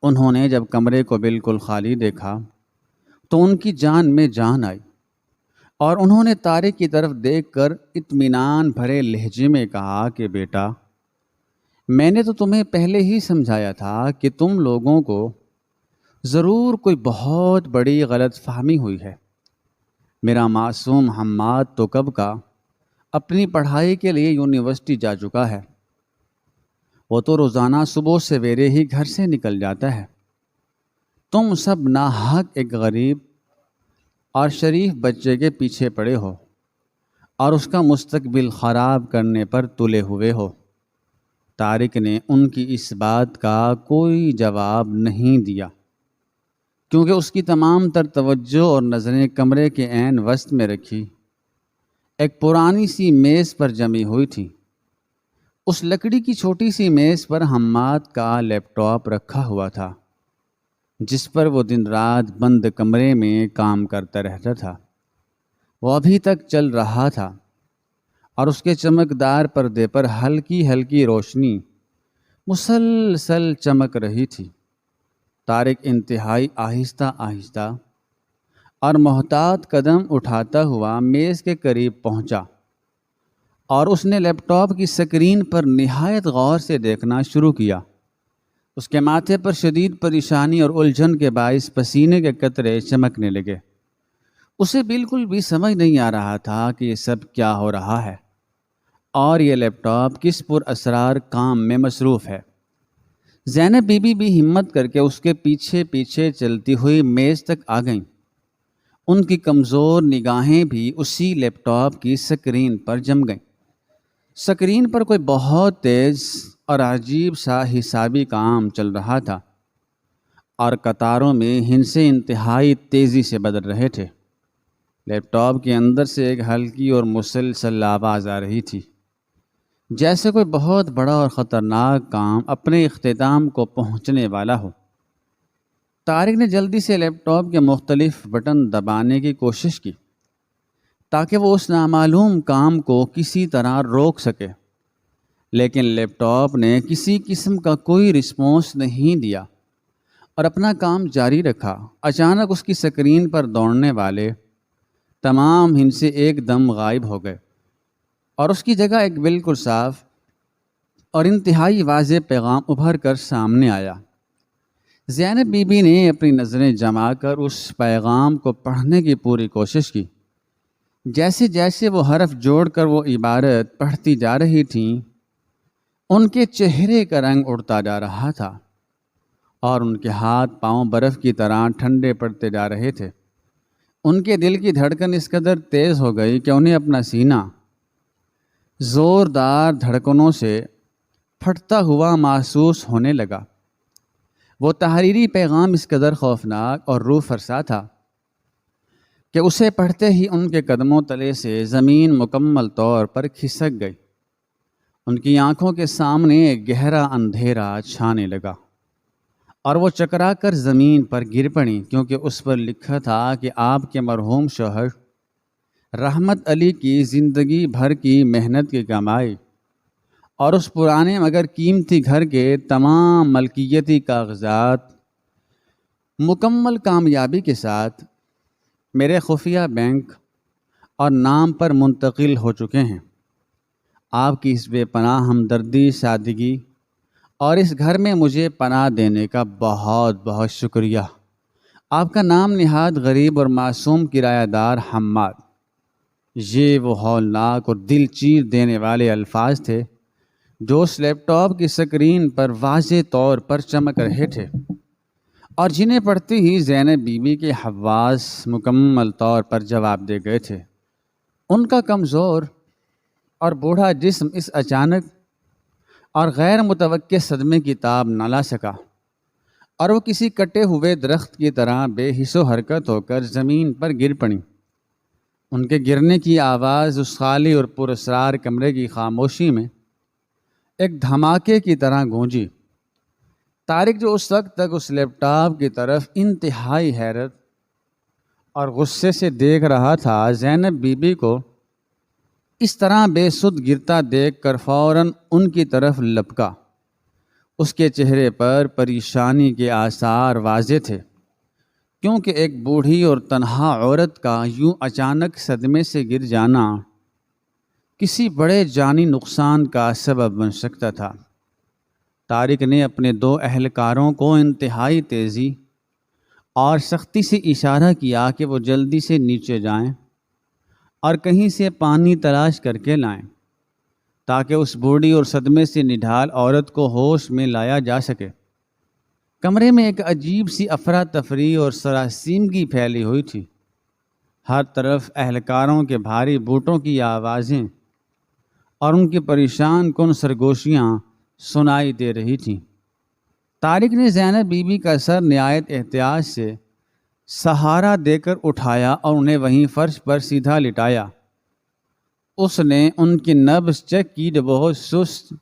انہوں نے جب کمرے کو بالکل خالی دیکھا تو ان کی جان میں جان آئی اور انہوں نے طارق کی طرف دیکھ کر اطمینان بھرے لہجے میں کہا کہ بیٹا، میں نے تو تمہیں پہلے ہی سمجھایا تھا کہ تم لوگوں کو ضرور کوئی بہت بڑی غلط فہمی ہوئی ہے۔ میرا معصوم حماد تو کب کا اپنی پڑھائی کے لیے یونیورسٹی جا چکا ہے۔ وہ تو روزانہ صبح سویرے ہی گھر سے نکل جاتا ہے۔ تم سب ناحق ایک غریب اور شریف بچے کے پیچھے پڑے ہو اور اس کا مستقبل خراب کرنے پر تلے ہوئے ہو۔ طارق نے ان کی اس بات کا کوئی جواب نہیں دیا کیونکہ اس کی تمام تر توجہ اور نظریں کمرے کے عین وسط میں رکھی ایک پرانی سی میز پر جمی ہوئی تھی۔ اس لکڑی کی چھوٹی سی میز پر حماد کا لیپ ٹاپ رکھا ہوا تھا جس پر وہ دن رات بند کمرے میں کام کرتا رہتا تھا۔ وہ ابھی تک چل رہا تھا اور اس کے چمکدار پردے پر ہلکی ہلکی روشنی مسلسل چمک رہی تھی۔ طارق انتہائی آہستہ آہستہ اور محتاط قدم اٹھاتا ہوا میز کے قریب پہنچا اور اس نے لیپ ٹاپ کی سکرین پر نہایت غور سے دیکھنا شروع کیا۔ اس کے ماتھے پر شدید پریشانی اور الجھن کے باعث پسینے کے قطرے چمکنے لگے۔ اسے بالکل بھی سمجھ نہیں آ رہا تھا کہ یہ سب کیا ہو رہا ہے اور یہ لیپ ٹاپ کس پر اسرار کام میں مصروف ہے۔ زینب بی بی بھی ہمت کر کے اس کے پیچھے پیچھے چلتی ہوئی میز تک آ گئیں۔ ان کی کمزور نگاہیں بھی اسی لیپ ٹاپ کی سکرین پر جم گئیں۔ سکرین پر کوئی بہت تیز اور عجیب سا حسابی کام چل رہا تھا اور قطاروں میں ہندسے انتہائی تیزی سے بدل رہے تھے۔ لیپ ٹاپ کے اندر سے ایک ہلکی اور مسلسل آواز آ رہی تھی، جیسے کوئی بہت بڑا اور خطرناک کام اپنے اختتام کو پہنچنے والا ہو۔ طارق نے جلدی سے لیپ ٹاپ کے مختلف بٹن دبانے کی کوشش کی تاکہ وہ اس نامعلوم کام کو کسی طرح روک سکے، لیکن لیپ ٹاپ نے کسی قسم کا کوئی رسپانس نہیں دیا اور اپنا کام جاری رکھا۔ اچانک اس کی سکرین پر دوڑنے والے تمام ہندسے ایک دم غائب ہو گئے اور اس کی جگہ ایک بالکل صاف اور انتہائی واضح پیغام ابھر کر سامنے آیا۔ زینب بی بی نے اپنی نظریں جما کر اس پیغام کو پڑھنے کی پوری کوشش کی۔ جیسے جیسے وہ حرف جوڑ کر وہ عبارت پڑھتی جا رہی تھیں، ان کے چہرے کا رنگ اڑتا جا رہا تھا اور ان کے ہاتھ پاؤں برف کی طرح ٹھنڈے پڑتے جا رہے تھے۔ ان کے دل کی دھڑکن اس قدر تیز ہو گئی کہ انہیں اپنا سینہ زوردار دھڑکنوں سے پھٹتا ہوا محسوس ہونے لگا۔ وہ تحریری پیغام اس قدر خوفناک اور روح فرسا تھا کہ اسے پڑھتے ہی ان کے قدموں تلے سے زمین مکمل طور پر کھسک گئی۔ ان کی آنکھوں کے سامنے ایک گہرا اندھیرا چھانے لگا اور وہ چکرا کر زمین پر گر پڑیں، کیونکہ اس پر لکھا تھا کہ آپ کے مرحوم شوہر رحمت علی کی زندگی بھر کی محنت کی کمائی اور اس پرانے مگر قیمتی گھر کے تمام ملکیتی کاغذات مکمل کامیابی کے ساتھ میرے خفیہ بینک اور نام پر منتقل ہو چکے ہیں۔ آپ کی اس بے پناہ ہمدردی، سادگی اور اس گھر میں مجھے پناہ دینے کا بہت بہت شکریہ۔ آپ کا نام نہاد غریب اور معصوم کرایہ دار حماد۔ یہ وہ ہولناک اور دل چیر دینے والے الفاظ تھے جو اس لیپ ٹاپ کی سکرین پر واضح طور پر چمک رہے تھے اور جنہیں پڑھتے ہی زینب بی بی کے حواس مکمل طور پر جواب دے گئے تھے۔ ان کا کمزور اور بوڑھا جسم اس اچانک اور غیر متوقع صدمے کی تاب نہ لا سکا اور وہ کسی کٹے ہوئے درخت کی طرح بے حس و حرکت ہو کر زمین پر گر پڑیں۔ ان کے گرنے کی آواز اس خالی اور پراسرار کمرے کی خاموشی میں ایک دھماکے کی طرح گونجی۔ طارق جو اس وقت تک اس لیپ ٹاپ کی طرف انتہائی حیرت اور غصے سے دیکھ رہا تھا، زینب بی بی کو اس طرح بے سد گرتا دیکھ کر فوراً ان کی طرف لپکا۔ اس کے چہرے پر پریشانی کے آثار واضح تھے، کیونکہ ایک بوڑھی اور تنہا عورت کا یوں اچانک صدمے سے گر جانا کسی بڑے جانی نقصان کا سبب بن سکتا تھا۔ طارق نے اپنے 2 اہلکاروں کو انتہائی تیزی اور سختی سے اشارہ کیا کہ وہ جلدی سے نیچے جائیں اور کہیں سے پانی تلاش کر کے لائیں تاکہ اس بوڑھی اور صدمے سے نڈھال عورت کو ہوش میں لایا جا سکے۔ کمرے میں ایک عجیب سی افراتفری اور سراسیمگی پھیلی ہوئی تھی۔ ہر طرف اہلکاروں کے بھاری بوٹوں کی آوازیں اور ان کی پریشان کن سرگوشیاں سنائی دے رہی تھیں۔ طارق نے زینب بی بی کا سر نہایت احتیاط سے سہارا دے کر اٹھایا اور انہیں وہیں فرش پر سیدھا لٹایا۔ اس نے ان کی نبض چیک کی جو بہت سست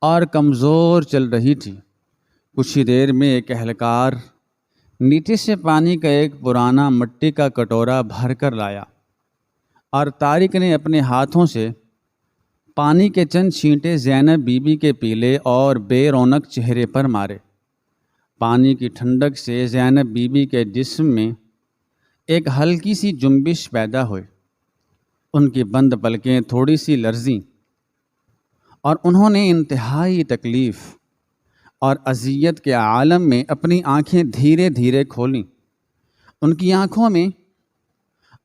اور کمزور چل رہی تھی۔ کچھ ہی دیر میں ایک اہلکار نیچے سے پانی کا ایک پرانا مٹی کا کٹورا بھر کر لایا اور طارق نے اپنے ہاتھوں سے پانی کے چند چھینٹے زینب بی بی کے پیلے اور بے رونق چہرے پر مارے۔ پانی کی ٹھنڈک سے زینب بی بی کے جسم میں ایک ہلکی سی جنبش پیدا ہوئی۔ ان کی بند پلکیں تھوڑی سی لرزیں اور انہوں نے انتہائی تکلیف اور اذیت کے عالم میں اپنی آنکھیں دھیرے دھیرے کھولیں۔ ان کی آنکھوں میں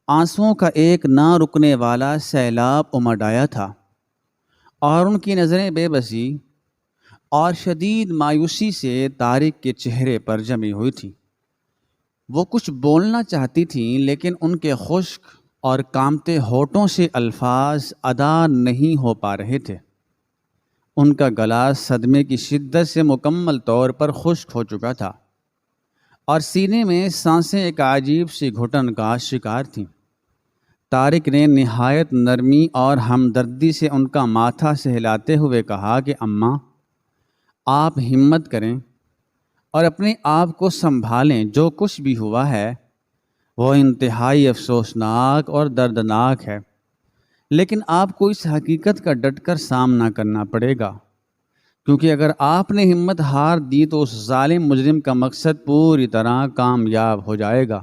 آنسوؤں کا ایک نہ رکنے والا سیلاب امڈ آیا تھا اور ان کی نظریں بے بسی اور شدید مایوسی سے طارق کے چہرے پر جمی ہوئی تھیں۔ وہ کچھ بولنا چاہتی تھیں لیکن ان کے خشک اور کامتے ہونٹوں سے الفاظ ادا نہیں ہو پا رہے تھے۔ ان کا گلا صدمے کی شدت سے مکمل طور پر خشک ہو چکا تھا اور سینے میں سانسیں ایک عجیب سی گھٹن کا شکار تھیں۔ طارق نے نہایت نرمی اور ہمدردی سے ان کا ماتھا سہلاتے ہوئے کہا کہ اماں، آپ ہمت کریں اور اپنے آپ کو سنبھالیں۔ جو کچھ بھی ہوا ہے وہ انتہائی افسوسناک اور دردناک ہے، لیکن آپ کو اس حقیقت کا ڈٹ کر سامنا کرنا پڑے گا، کیونکہ اگر آپ نے ہمت ہار دی تو اس ظالم مجرم کا مقصد پوری طرح کامیاب ہو جائے گا۔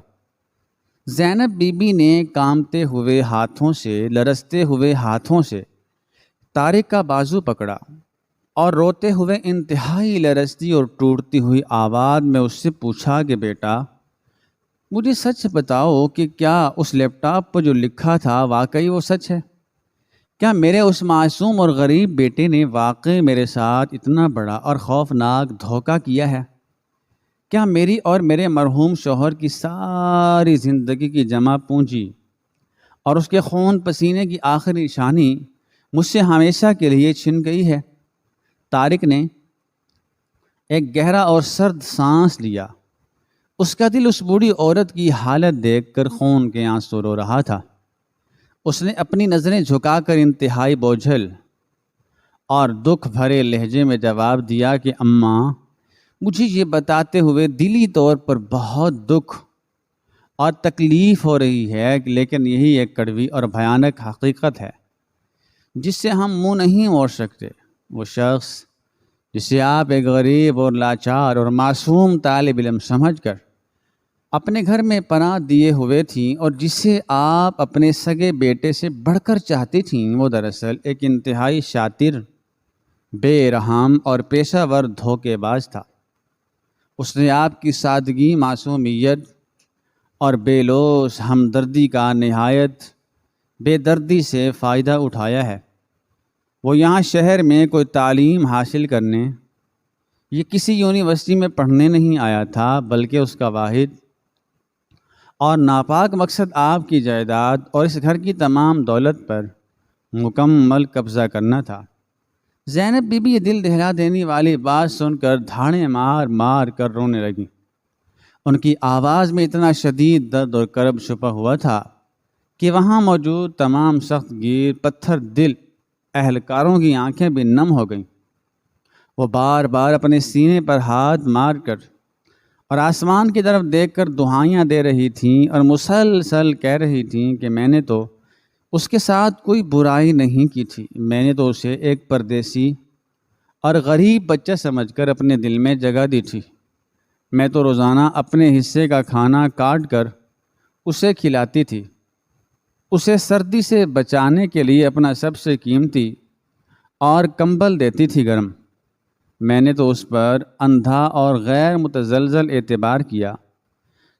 زینب بی بی نے کانپتے ہوئے ہاتھوں سے، لرزتے ہوئے ہاتھوں سے طارق کا بازو پکڑا اور روتے ہوئے انتہائی لرزتی اور ٹوٹتی ہوئی آواز میں اس سے پوچھا کہ بیٹا، مجھے سچ بتاؤ کہ کیا اس لیپ ٹاپ پر جو لکھا تھا واقعی وہ سچ ہے؟ کیا میرے اس معصوم اور غریب بیٹے نے واقعی میرے ساتھ اتنا بڑا اور خوفناک دھوکہ کیا ہے؟ کیا میری اور میرے مرحوم شوہر کی ساری زندگی کی جمع پونجی اور اس کے خون پسینے کی آخری نشانی مجھ سے ہمیشہ کے لیے چھن گئی ہے؟ طارق نے ایک گہرا اور سرد سانس لیا۔ اس کا دل اس بوڑھی عورت کی حالت دیکھ کر خون کے آنسو رو رہا تھا۔ اس نے اپنی نظریں جھکا کر انتہائی بوجھل اور دکھ بھرے لہجے میں جواب دیا کہ اماں، مجھے یہ بتاتے ہوئے دلی طور پر بہت دکھ اور تکلیف ہو رہی ہے، لیکن یہی ایک کڑوی اور بھیانک حقیقت ہے جس سے ہم منہ نہیں موڑ سکتے۔ وہ شخص جسے آپ ایک غریب اور لاچار اور معصوم طالب علم سمجھ کر اپنے گھر میں پناہ دیے ہوئے تھیں اور جسے آپ اپنے سگے بیٹے سے بڑھ کر چاہتی تھیں، وہ دراصل ایک انتہائی شاطر، بے رحم اور پیشہ ور دھوکے باز تھا۔ اس نے آپ کی سادگی، معصومیت اور بے لوث ہمدردی کا نہایت بے دردی سے فائدہ اٹھایا ہے۔ وہ یہاں شہر میں کوئی تعلیم حاصل کرنے، یہ کسی یونیورسٹی میں پڑھنے نہیں آیا تھا، بلکہ اس کا واحد اور ناپاک مقصد آپ کی جائیداد اور اس گھر کی تمام دولت پر مکمل قبضہ کرنا تھا۔ زینب بی بی یہ دل دہلا دینے والی بات سن کر دھاڑیں مار مار کر رونے لگیں۔ ان کی آواز میں اتنا شدید درد اور کرب چھپا ہوا تھا کہ وہاں موجود تمام سخت گیر پتھر دل اہلکاروں کی آنکھیں بھی نم ہو گئیں۔ وہ بار بار اپنے سینے پر ہاتھ مار کر اور آسمان کی طرف دیکھ کر دعائیاں دے رہی تھیں اور مسلسل کہہ رہی تھیں کہ میں نے تو اس کے ساتھ کوئی برائی نہیں کی تھی، میں نے تو اسے ایک پردیسی اور غریب بچہ سمجھ کر اپنے دل میں جگہ دی تھی۔ میں تو روزانہ اپنے حصے کا کھانا کاٹ کر اسے کھلاتی تھی، اسے سردی سے بچانے کے لیے اپنا سب سے قیمتی اور کمبل دیتی تھی گرم۔ میں نے تو اس پر اندھا اور غیر متزلزل اعتبار کیا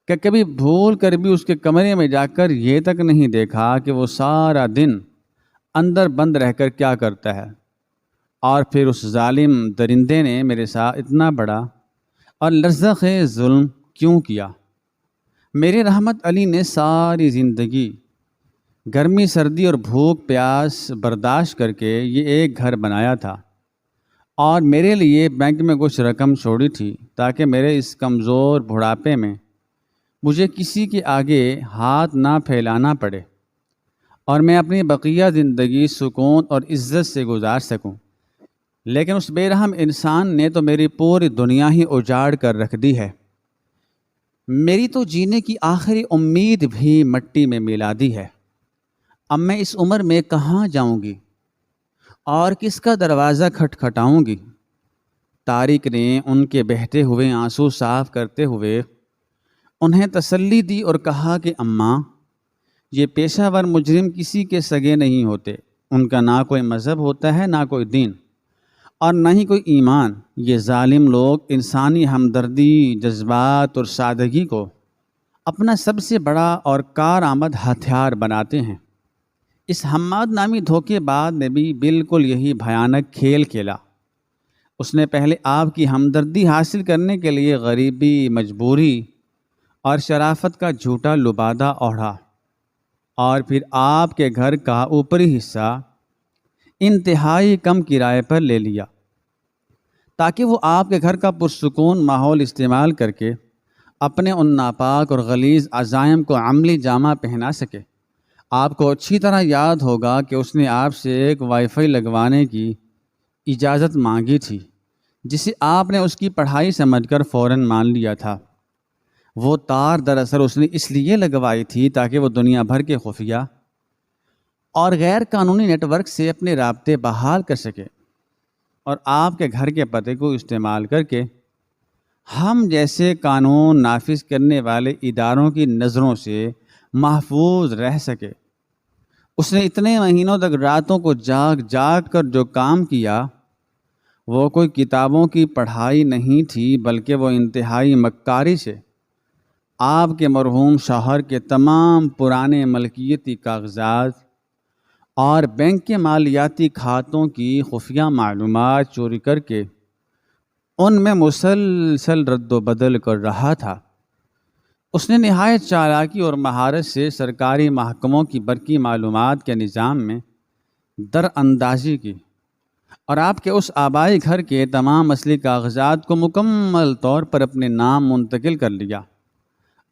کہ کبھی بھول کر بھی اس کے کمرے میں جا کر یہ تک نہیں دیکھا کہ وہ سارا دن اندر بند رہ کر کیا کرتا ہے، اور پھر اس ظالم درندے نے میرے ساتھ اتنا بڑا اور لرزخیز ظلم کیوں کیا؟ میرے رحمت علی نے ساری زندگی گرمی، سردی اور بھوک پیاس برداشت کر کے یہ ایک گھر بنایا تھا اور میرے لیے بینک میں کچھ رقم چھوڑی تھی تاکہ میرے اس کمزور بڑھاپے میں مجھے کسی کے آگے ہاتھ نہ پھیلانا پڑے اور میں اپنی بقیہ زندگی سکون اور عزت سے گزار سکوں۔ لیکن اس بے رحم انسان نے تو میری پوری دنیا ہی اجاڑ کر رکھ دی ہے۔ میری تو جینے کی آخری امید بھی مٹی میں ملا دی ہے۔ اب میں اس عمر میں کہاں جاؤں گی اور کس کا دروازہ کھٹکھٹاؤں گی؟ طارق نے ان کے بہتے ہوئے آنسو صاف کرتے ہوئے انہیں تسلی دی اور کہا کہ اماں، یہ پیشہ ور مجرم کسی کے سگے نہیں ہوتے، ان کا نہ کوئی مذہب ہوتا ہے، نہ کوئی دین اور نہ ہی کوئی ایمان۔ یہ ظالم لوگ انسانی ہمدردی، جذبات اور سادگی کو اپنا سب سے بڑا اور کارآمد ہتھیار بناتے ہیں۔ اس حماد نامی دھوکے باز نے بھی بالکل یہی بھیانک کھیل کھیلا۔ اس نے پہلے آپ کی ہمدردی حاصل کرنے کے لیے غریبی، مجبوری اور شرافت کا جھوٹا لبادہ اوڑھا، اور پھر آپ کے گھر کا اوپری حصہ انتہائی کم کرائے پر لے لیا تاکہ وہ آپ کے گھر کا پرسکون ماحول استعمال کر کے اپنے ان ناپاک اور غلیظ عزائم کو عملی جامہ پہنا سکے۔ آپ کو اچھی طرح یاد ہوگا کہ اس نے آپ سے ایک وائی فائی لگوانے کی اجازت مانگی تھی، جسے آپ نے اس کی پڑھائی سمجھ کر فوراً مان لیا تھا۔ وہ تار دراصل اس نے اس لیے لگوائی تھی تاکہ وہ دنیا بھر کے خفیہ اور غیر قانونی نیٹ ورک سے اپنے رابطے بحال کر سکے، اور آپ کے گھر کے پتے کو استعمال کر کے ہم جیسے قانون نافذ کرنے والے اداروں کی نظروں سے محفوظ رہ سکے۔ اس نے اتنے مہینوں تک راتوں کو جاگ جاگ کر جو کام کیا، وہ کوئی کتابوں کی پڑھائی نہیں تھی، بلکہ وہ انتہائی مکاری سے آپ کے مرحوم شوہر کے تمام پرانے ملکیتی کاغذات اور بینک کے مالیاتی کھاتوں کی خفیہ معلومات چوری کر کے ان میں مسلسل رد و بدل کر رہا تھا۔ اس نے نہایت چالاکی اور مہارت سے سرکاری محکموں کی برقی معلومات کے نظام میں در اندازی کی، اور آپ کے اس آبائی گھر کے تمام اصلی کاغذات کو مکمل طور پر اپنے نام منتقل کر لیا۔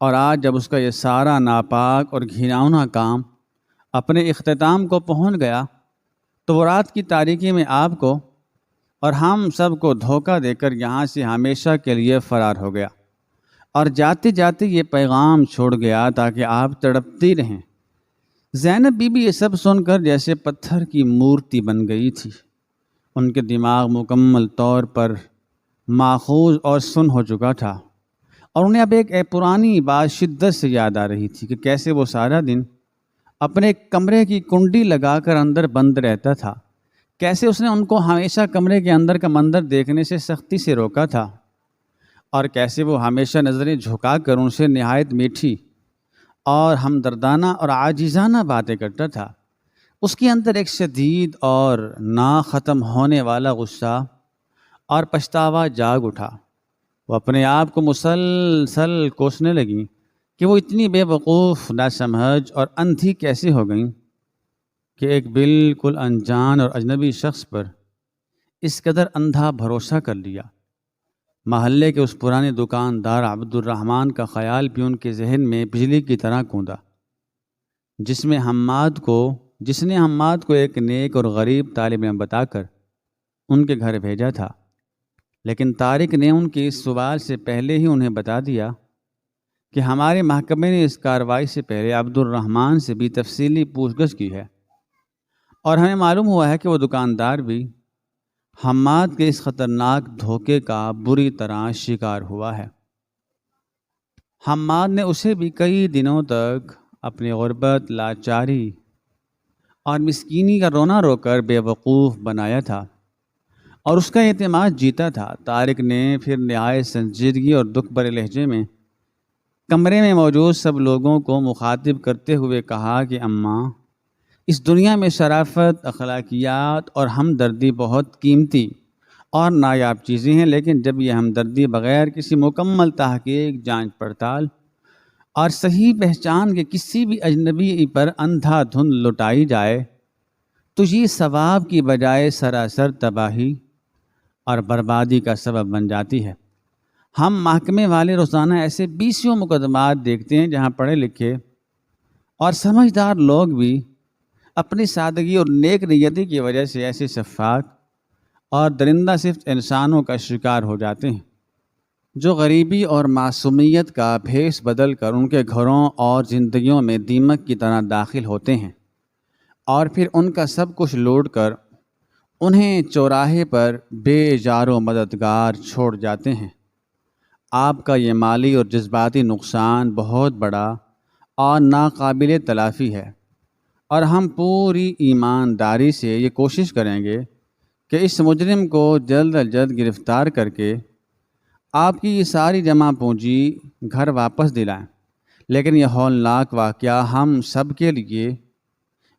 اور آج جب اس کا یہ سارا ناپاک اور گھناؤنا کام اپنے اختتام کو پہنچ گیا، تو وہ رات کی تاریکی میں آپ کو اور ہم سب کو دھوکہ دے کر یہاں سے ہمیشہ کے لیے فرار ہو گیا، اور جاتے جاتے یہ پیغام چھوڑ گیا تاکہ آپ تڑپتی رہیں۔ زینب بی بی یہ سب سن کر جیسے پتھر کی مورتی بن گئی تھی۔ ان کے دماغ مکمل طور پر ماخوذ اور سن ہو چکا تھا، اور انہیں اب ایک پرانی بات شدت سے یاد آ رہی تھی کہ کیسے وہ سارا دن اپنے کمرے کی کنڈی لگا کر اندر بند رہتا تھا، کیسے اس نے ان کو ہمیشہ کمرے کے اندر کا منظر دیکھنے سے سختی سے روکا تھا، اور کیسے وہ ہمیشہ نظریں جھکا کر ان سے نہایت میٹھی اور ہمدردانہ اور عاجزانہ باتیں کرتا تھا۔ اس کے اندر ایک شدید اور نا ختم ہونے والا غصہ اور پچھتاوا جاگ اٹھا۔ وہ اپنے آپ کو مسلسل کوسنے لگیں کہ وہ اتنی بے وقوف، ناسمجھ اور اندھی کیسے ہو گئیں کہ ایک بالکل انجان اور اجنبی شخص پر اس قدر اندھا بھروسہ کر لیا۔ محلے کے اس پرانے دکاندار عبد الرحمن کا خیال بھی ان کے ذہن میں بجلی کی طرح گوندا، جس نے حماد کو ایک نیک اور غریب طالب علم بتا کر ان کے گھر بھیجا تھا، لیکن طارق نے ان کے اس سوال سے پہلے ہی انہیں بتا دیا کہ ہمارے محکمے نے اس کارروائی سے پہلے عبد الرحمن سے بھی تفصیلی پوچھ گچھ کی ہے، اور ہمیں معلوم ہوا ہے کہ وہ دکاندار بھی حماد کے اس خطرناک دھوکے کا بری طرح شکار ہوا ہے۔ حماد نے اسے بھی کئی دنوں تک اپنی غربت، لاچاری اور مسکینی کا رونا رو کر بے وقوف بنایا تھا اور اس کا اعتماد جیتا تھا۔ طارق نے پھر نہایت سنجیدگی اور دکھ بھرے لہجے میں کمرے میں موجود سب لوگوں کو مخاطب کرتے ہوئے کہا کہ اماں، اس دنیا میں شرافت، اخلاقیات اور ہمدردی بہت قیمتی اور نایاب چیزیں ہیں، لیکن جب یہ ہمدردی بغیر کسی مکمل تحقیق، جانچ پڑتال اور صحیح پہچان کے کسی بھی اجنبی پر اندھا دھند لٹائی جائے تو یہ ثواب کی بجائے سراسر تباہی اور بربادی کا سبب بن جاتی ہے۔ ہم محکمے والے روزانہ ایسے بیسیوں مقدمات دیکھتے ہیں جہاں پڑھے لکھے اور سمجھدار لوگ بھی اپنی سادگی اور نیک نیتی کی وجہ سے ایسے شفاق اور درندہ صفت انسانوں کا شکار ہو جاتے ہیں جو غریبی اور معصومیت کا بھیس بدل کر ان کے گھروں اور زندگیوں میں دیمک کی طرح داخل ہوتے ہیں، اور پھر ان کا سب کچھ لوٹ کر انہیں چوراہے پر بے جار و مددگار چھوڑ جاتے ہیں۔ آپ کا یہ مالی اور جذباتی نقصان بہت بڑا اور ناقابل تلافی ہے، اور ہم پوری ایمانداری سے یہ کوشش کریں گے کہ اس مجرم کو جلد از جلد گرفتار کر کے آپ کی یہ ساری جمع پونجی گھر واپس دلائیں، لیکن یہ ہولناک واقعہ ہم سب کے لیے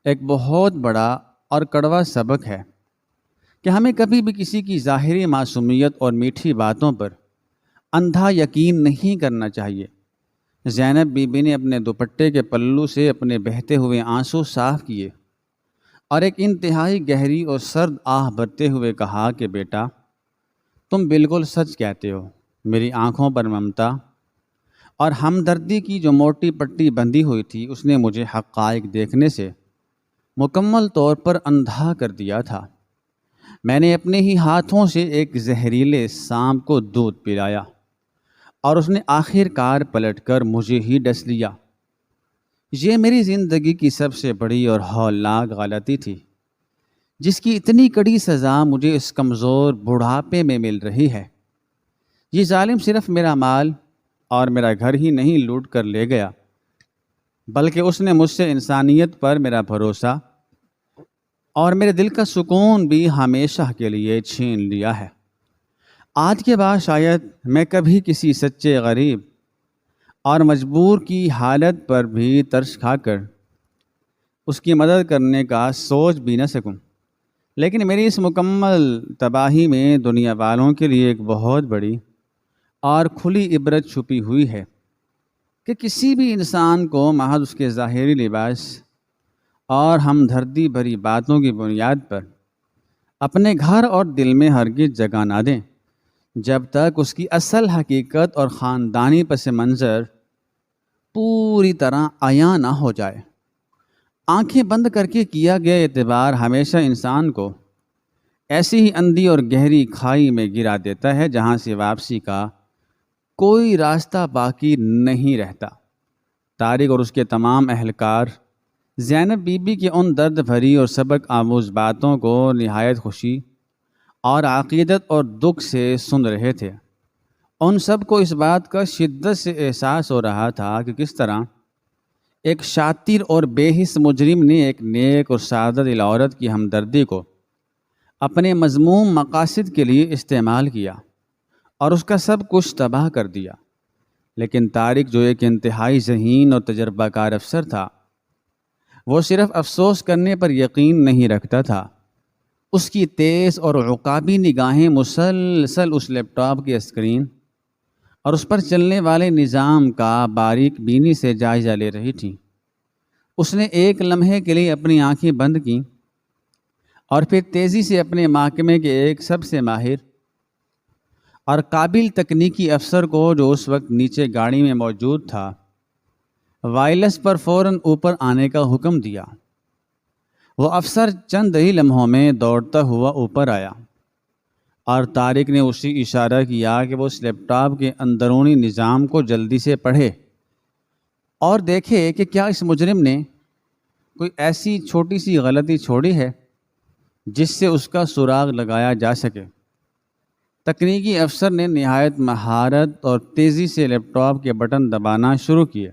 ایک بہت بڑا اور کڑوا سبق ہے کہ ہمیں کبھی بھی کسی کی ظاہری معصومیت اور میٹھی باتوں پر اندھا یقین نہیں کرنا چاہیے۔ زینب بی بی نے اپنے دوپٹے کے پلو سے اپنے بہتے ہوئے آنسو صاف کیے اور ایک انتہائی گہری اور سرد آہ بھرتے ہوئے کہا کہ بیٹا، تم بالکل سچ کہتے ہو۔ میری آنکھوں پر ممتا اور ہمدردی کی جو موٹی پٹی بندھی ہوئی تھی اس نے مجھے حقائق دیکھنے سے مکمل طور پر اندھا کر دیا تھا۔ میں نے اپنے ہی ہاتھوں سے ایک زہریلے سانپ کو دودھ پلایا اور اس نے آخر کار پلٹ کر مجھے ہی ڈس لیا۔ یہ میری زندگی کی سب سے بڑی اور ہولناک غلطی تھی، جس کی اتنی کڑی سزا مجھے اس کمزور بڑھاپے میں مل رہی ہے۔ یہ ظالم صرف میرا مال اور میرا گھر ہی نہیں لوٹ کر لے گیا، بلکہ اس نے مجھ سے انسانیت پر میرا بھروسہ اور میرے دل کا سکون بھی ہمیشہ کے لیے چھین لیا ہے۔ آج کے بعد شاید میں کبھی کسی سچے غریب اور مجبور کی حالت پر بھی ترس کھا کر اس کی مدد کرنے کا سوچ بھی نہ سکوں، لیکن میری اس مکمل تباہی میں دنیا والوں کے لیے ایک بہت بڑی اور کھلی عبرت چھپی ہوئی ہے کہ کسی بھی انسان کو محض اس کے ظاہری لباس اور ہمدردی بھری باتوں کی بنیاد پر اپنے گھر اور دل میں ہرگز جگہ نہ دیں، جب تک اس کی اصل حقیقت اور خاندانی پس منظر پوری طرح عیاں نہ ہو جائے۔ آنکھیں بند کر کے کیا گیا اعتبار ہمیشہ انسان کو ایسی ہی اندھی اور گہری کھائی میں گرا دیتا ہے جہاں سے واپسی کا کوئی راستہ باقی نہیں رہتا۔ طارق اور اس کے تمام اہلکار زینب بی بی کی ان درد بھری اور سبق آموز باتوں کو نہایت خوشی اور عقیدت اور دکھ سے سن رہے تھے۔ ان سب کو اس بات کا شدت سے احساس ہو رہا تھا کہ کس طرح ایک شاطر اور بے حس مجرم نے ایک نیک اور سادہ دل عورت کی ہمدردی کو اپنے مذموم مقاصد کے لیے استعمال کیا اور اس کا سب کچھ تباہ کر دیا۔ لیکن طارق، جو ایک انتہائی ذہین اور تجربہ کار افسر تھا، وہ صرف افسوس کرنے پر یقین نہیں رکھتا تھا۔ اس کی تیز اور عقابی نگاہیں مسلسل اس لیپ ٹاپ کی اسکرین اور اس پر چلنے والے نظام کا باریک بینی سے جائزہ لے رہی تھیں۔ اس نے ایک لمحے کے لیے اپنی آنکھیں بند کیں اور پھر تیزی سے اپنے محکمے کے ایک سب سے ماہر اور قابل تکنیکی افسر کو، جو اس وقت نیچے گاڑی میں موجود تھا، وائرلیس پر فوراً اوپر آنے کا حکم دیا۔ وہ افسر چند ہی لمحوں میں دوڑتا ہوا اوپر آیا اور طارق نے اسی اشارہ کیا کہ وہ اس لیپ ٹاپ کے اندرونی نظام کو جلدی سے پڑھے اور دیکھے کہ کیا اس مجرم نے کوئی ایسی چھوٹی سی غلطی چھوڑی ہے جس سے اس کا سراغ لگایا جا سکے۔ تکنیکی افسر نے نہایت مہارت اور تیزی سے لیپ ٹاپ کے بٹن دبانا شروع کیے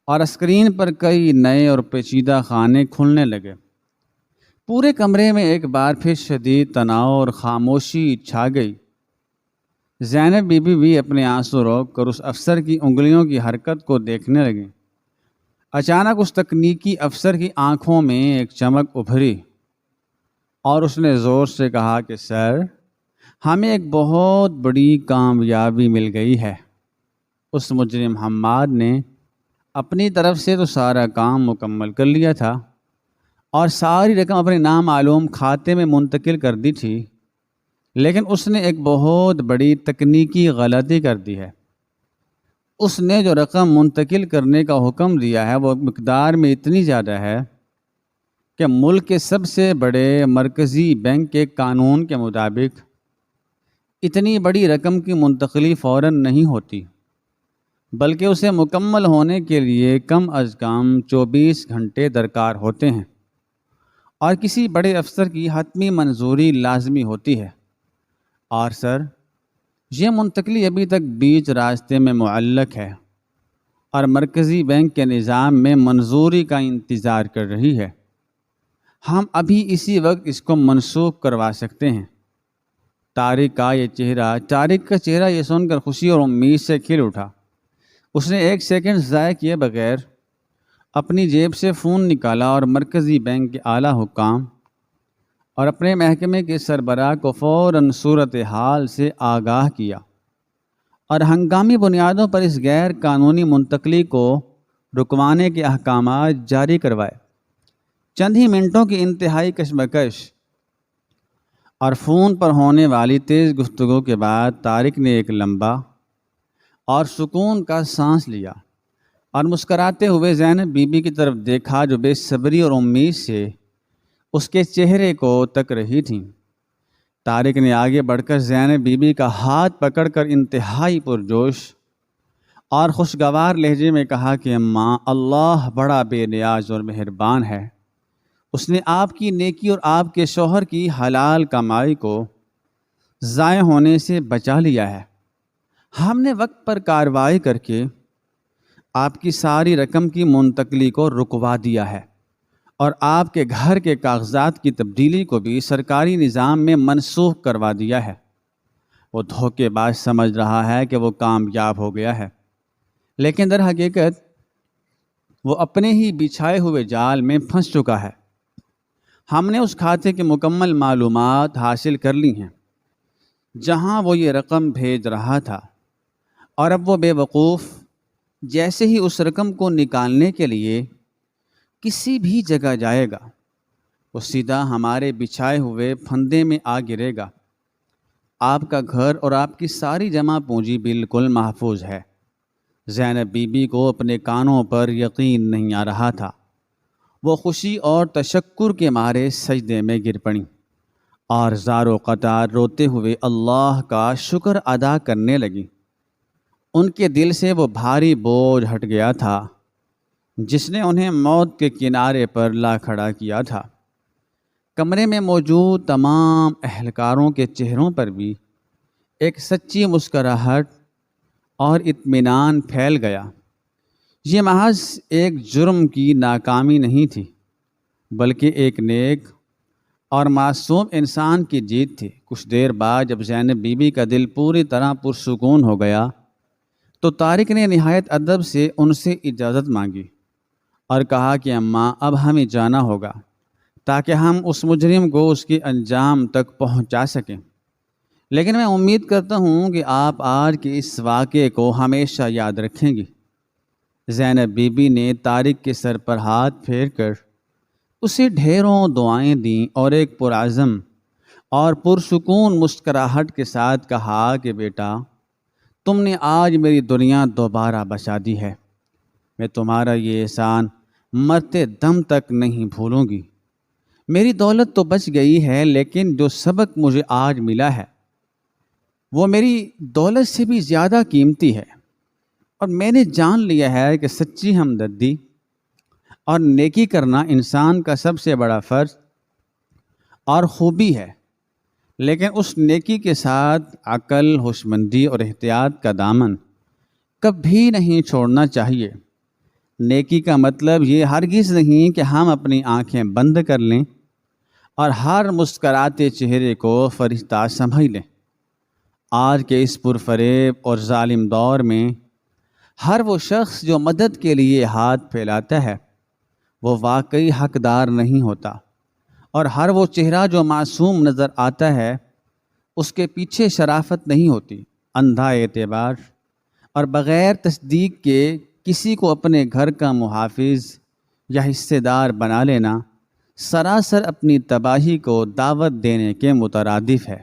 اور اسکرین پر کئی نئے اور پیچیدہ خانے کھلنے لگے۔ پورے کمرے میں ایک بار پھر شدید تناؤ اور خاموشی چھا گئی۔ زینب بی بی بھی اپنے آنسو روک کر اس افسر کی انگلیوں کی حرکت کو دیکھنے لگیں۔ اچانک اس تکنیکی افسر کی آنکھوں میں ایک چمک ابھری اور اس نے زور سے کہا کہ سر، ہمیں ایک بہت بڑی کامیابی مل گئی ہے۔ اس مجرم حماد نے اپنی طرف سے تو سارا کام مکمل کر لیا تھا اور ساری رقم اپنے نامعلوم کھاتے میں منتقل کر دی تھی، لیکن اس نے ایک بہت بڑی تکنیکی غلطی کر دی ہے۔ اس نے جو رقم منتقل کرنے کا حکم دیا ہے وہ مقدار میں اتنی زیادہ ہے کہ ملک کے سب سے بڑے مرکزی بینک کے قانون کے مطابق اتنی بڑی رقم کی منتقلی فوراً نہیں ہوتی، بلکہ اسے مکمل ہونے کے لیے کم از کم 24 گھنٹے درکار ہوتے ہیں اور کسی بڑے افسر کی حتمی منظوری لازمی ہوتی ہے۔ اور سر، یہ منتقلی ابھی تک بیچ راستے میں معلق ہے اور مرکزی بینک کے نظام میں منظوری کا انتظار کر رہی ہے۔ ہم ابھی اسی وقت اس کو منسوخ کروا سکتے ہیں۔ طارق کا چہرہ یہ سن کر خوشی اور امید سے کھل اٹھا۔ اس نے 1 سیکنڈ ضائع کیے بغیر اپنی جیب سے فون نکالا اور مرکزی بینک کے اعلیٰ حکام اور اپنے محکمے کے سربراہ کو فوراً صورتحال سے آگاہ کیا اور ہنگامی بنیادوں پر اس غیر قانونی منتقلی کو رکوانے کے احکامات جاری کروائے۔ چند ہی منٹوں کی انتہائی کشمکش اور فون پر ہونے والی تیز گفتگو کے بعد طارق نے ایک لمبا اور سکون کا سانس لیا اور مسکراتے ہوئے زینب بی بی کی طرف دیکھا جو بے صبری اور امید سے اس کے چہرے کو تک رہی تھیں۔ طارق نے آگے بڑھ کر زینب بی بی کا ہاتھ پکڑ کر انتہائی پرجوش اور خوشگوار لہجے میں کہا کہ اماں، اللہ بڑا بے نیاز اور مہربان ہے۔ اس نے آپ کی نیکی اور آپ کے شوہر کی حلال کمائی کو ضائع ہونے سے بچا لیا ہے۔ ہم نے وقت پر کارروائی کر کے آپ کی ساری رقم کی منتقلی کو رکوا دیا ہے اور آپ کے گھر کے کاغذات کی تبدیلی کو بھی سرکاری نظام میں منسوخ کروا دیا ہے۔ وہ دھوکے باز سمجھ رہا ہے کہ وہ کامیاب ہو گیا ہے، لیکن در حقیقت وہ اپنے ہی بچھائے ہوئے جال میں پھنس چکا ہے۔ ہم نے اس کھاتے کی مکمل معلومات حاصل کر لی ہیں جہاں وہ یہ رقم بھیج رہا تھا، اور اب وہ بے وقوف جیسے ہی اس رقم کو نکالنے کے لیے کسی بھی جگہ جائے گا، وہ سیدھا ہمارے بچھائے ہوئے پھندے میں آ گرے گا۔ آپ کا گھر اور آپ کی ساری جمع پونجی بالکل محفوظ ہے۔ زینب بی بی کو اپنے کانوں پر یقین نہیں آ رہا تھا۔ وہ خوشی اور تشکر کے مارے سجدے میں گر پڑیں اور زار و قطار روتے ہوئے اللہ کا شکر ادا کرنے لگیں۔ ان کے دل سے وہ بھاری بوجھ ہٹ گیا تھا جس نے انہیں موت کے کنارے پر لا کھڑا کیا تھا۔ کمرے میں موجود تمام اہلکاروں کے چہروں پر بھی ایک سچی مسکراہٹ اور اطمینان پھیل گیا۔ یہ محض ایک جرم کی ناکامی نہیں تھی، بلکہ ایک نیک اور معصوم انسان کی جیت تھی۔ کچھ دیر بعد جب زینب بی بی کا دل پوری طرح پرسکون ہو گیا تو طارق نے نہایت ادب سے ان سے اجازت مانگی اور کہا کہ اماں، اب ہمیں جانا ہوگا تاکہ ہم اس مجرم کو اس کے انجام تک پہنچا سکیں، لیکن میں امید کرتا ہوں کہ آپ آج کے اس واقعے کو ہمیشہ یاد رکھیں گی۔ زینب بی بی نے طارق کے سر پر ہاتھ پھیر کر اسے ڈھیروں دعائیں دیں اور ایک پرعزم اور پرسکون مسکراہٹ کے ساتھ کہا کہ بیٹا، تم نے آج میری دنیا دوبارہ بچا دی ہے۔ میں تمہارا یہ احسان مرتے دم تک نہیں بھولوں گی۔ میری دولت تو بچ گئی ہے، لیکن جو سبق مجھے آج ملا ہے وہ میری دولت سے بھی زیادہ قیمتی ہے، اور میں نے جان لیا ہے کہ سچی ہمدردی اور نیکی کرنا انسان کا سب سے بڑا فرض اور خوبی ہے، لیکن اس نیکی کے ساتھ عقل، ہوشمندی اور احتیاط کا دامن کبھی نہیں چھوڑنا چاہیے۔ نیکی کا مطلب یہ ہرگز نہیں کہ ہم اپنی آنکھیں بند کر لیں اور ہر مسکراتے چہرے کو فرشتہ سمجھ لیں۔ آج کے اس پرفریب اور ظالم دور میں ہر وہ شخص جو مدد کے لیے ہاتھ پھیلاتا ہے وہ واقعی حقدار نہیں ہوتا، اور ہر وہ چہرہ جو معصوم نظر آتا ہے اس کے پیچھے شرافت نہیں ہوتی۔ اندھا اعتبار اور بغیر تصدیق کے کسی کو اپنے گھر کا محافظ یا حصے دار بنا لینا سراسر اپنی تباہی کو دعوت دینے کے مترادف ہے۔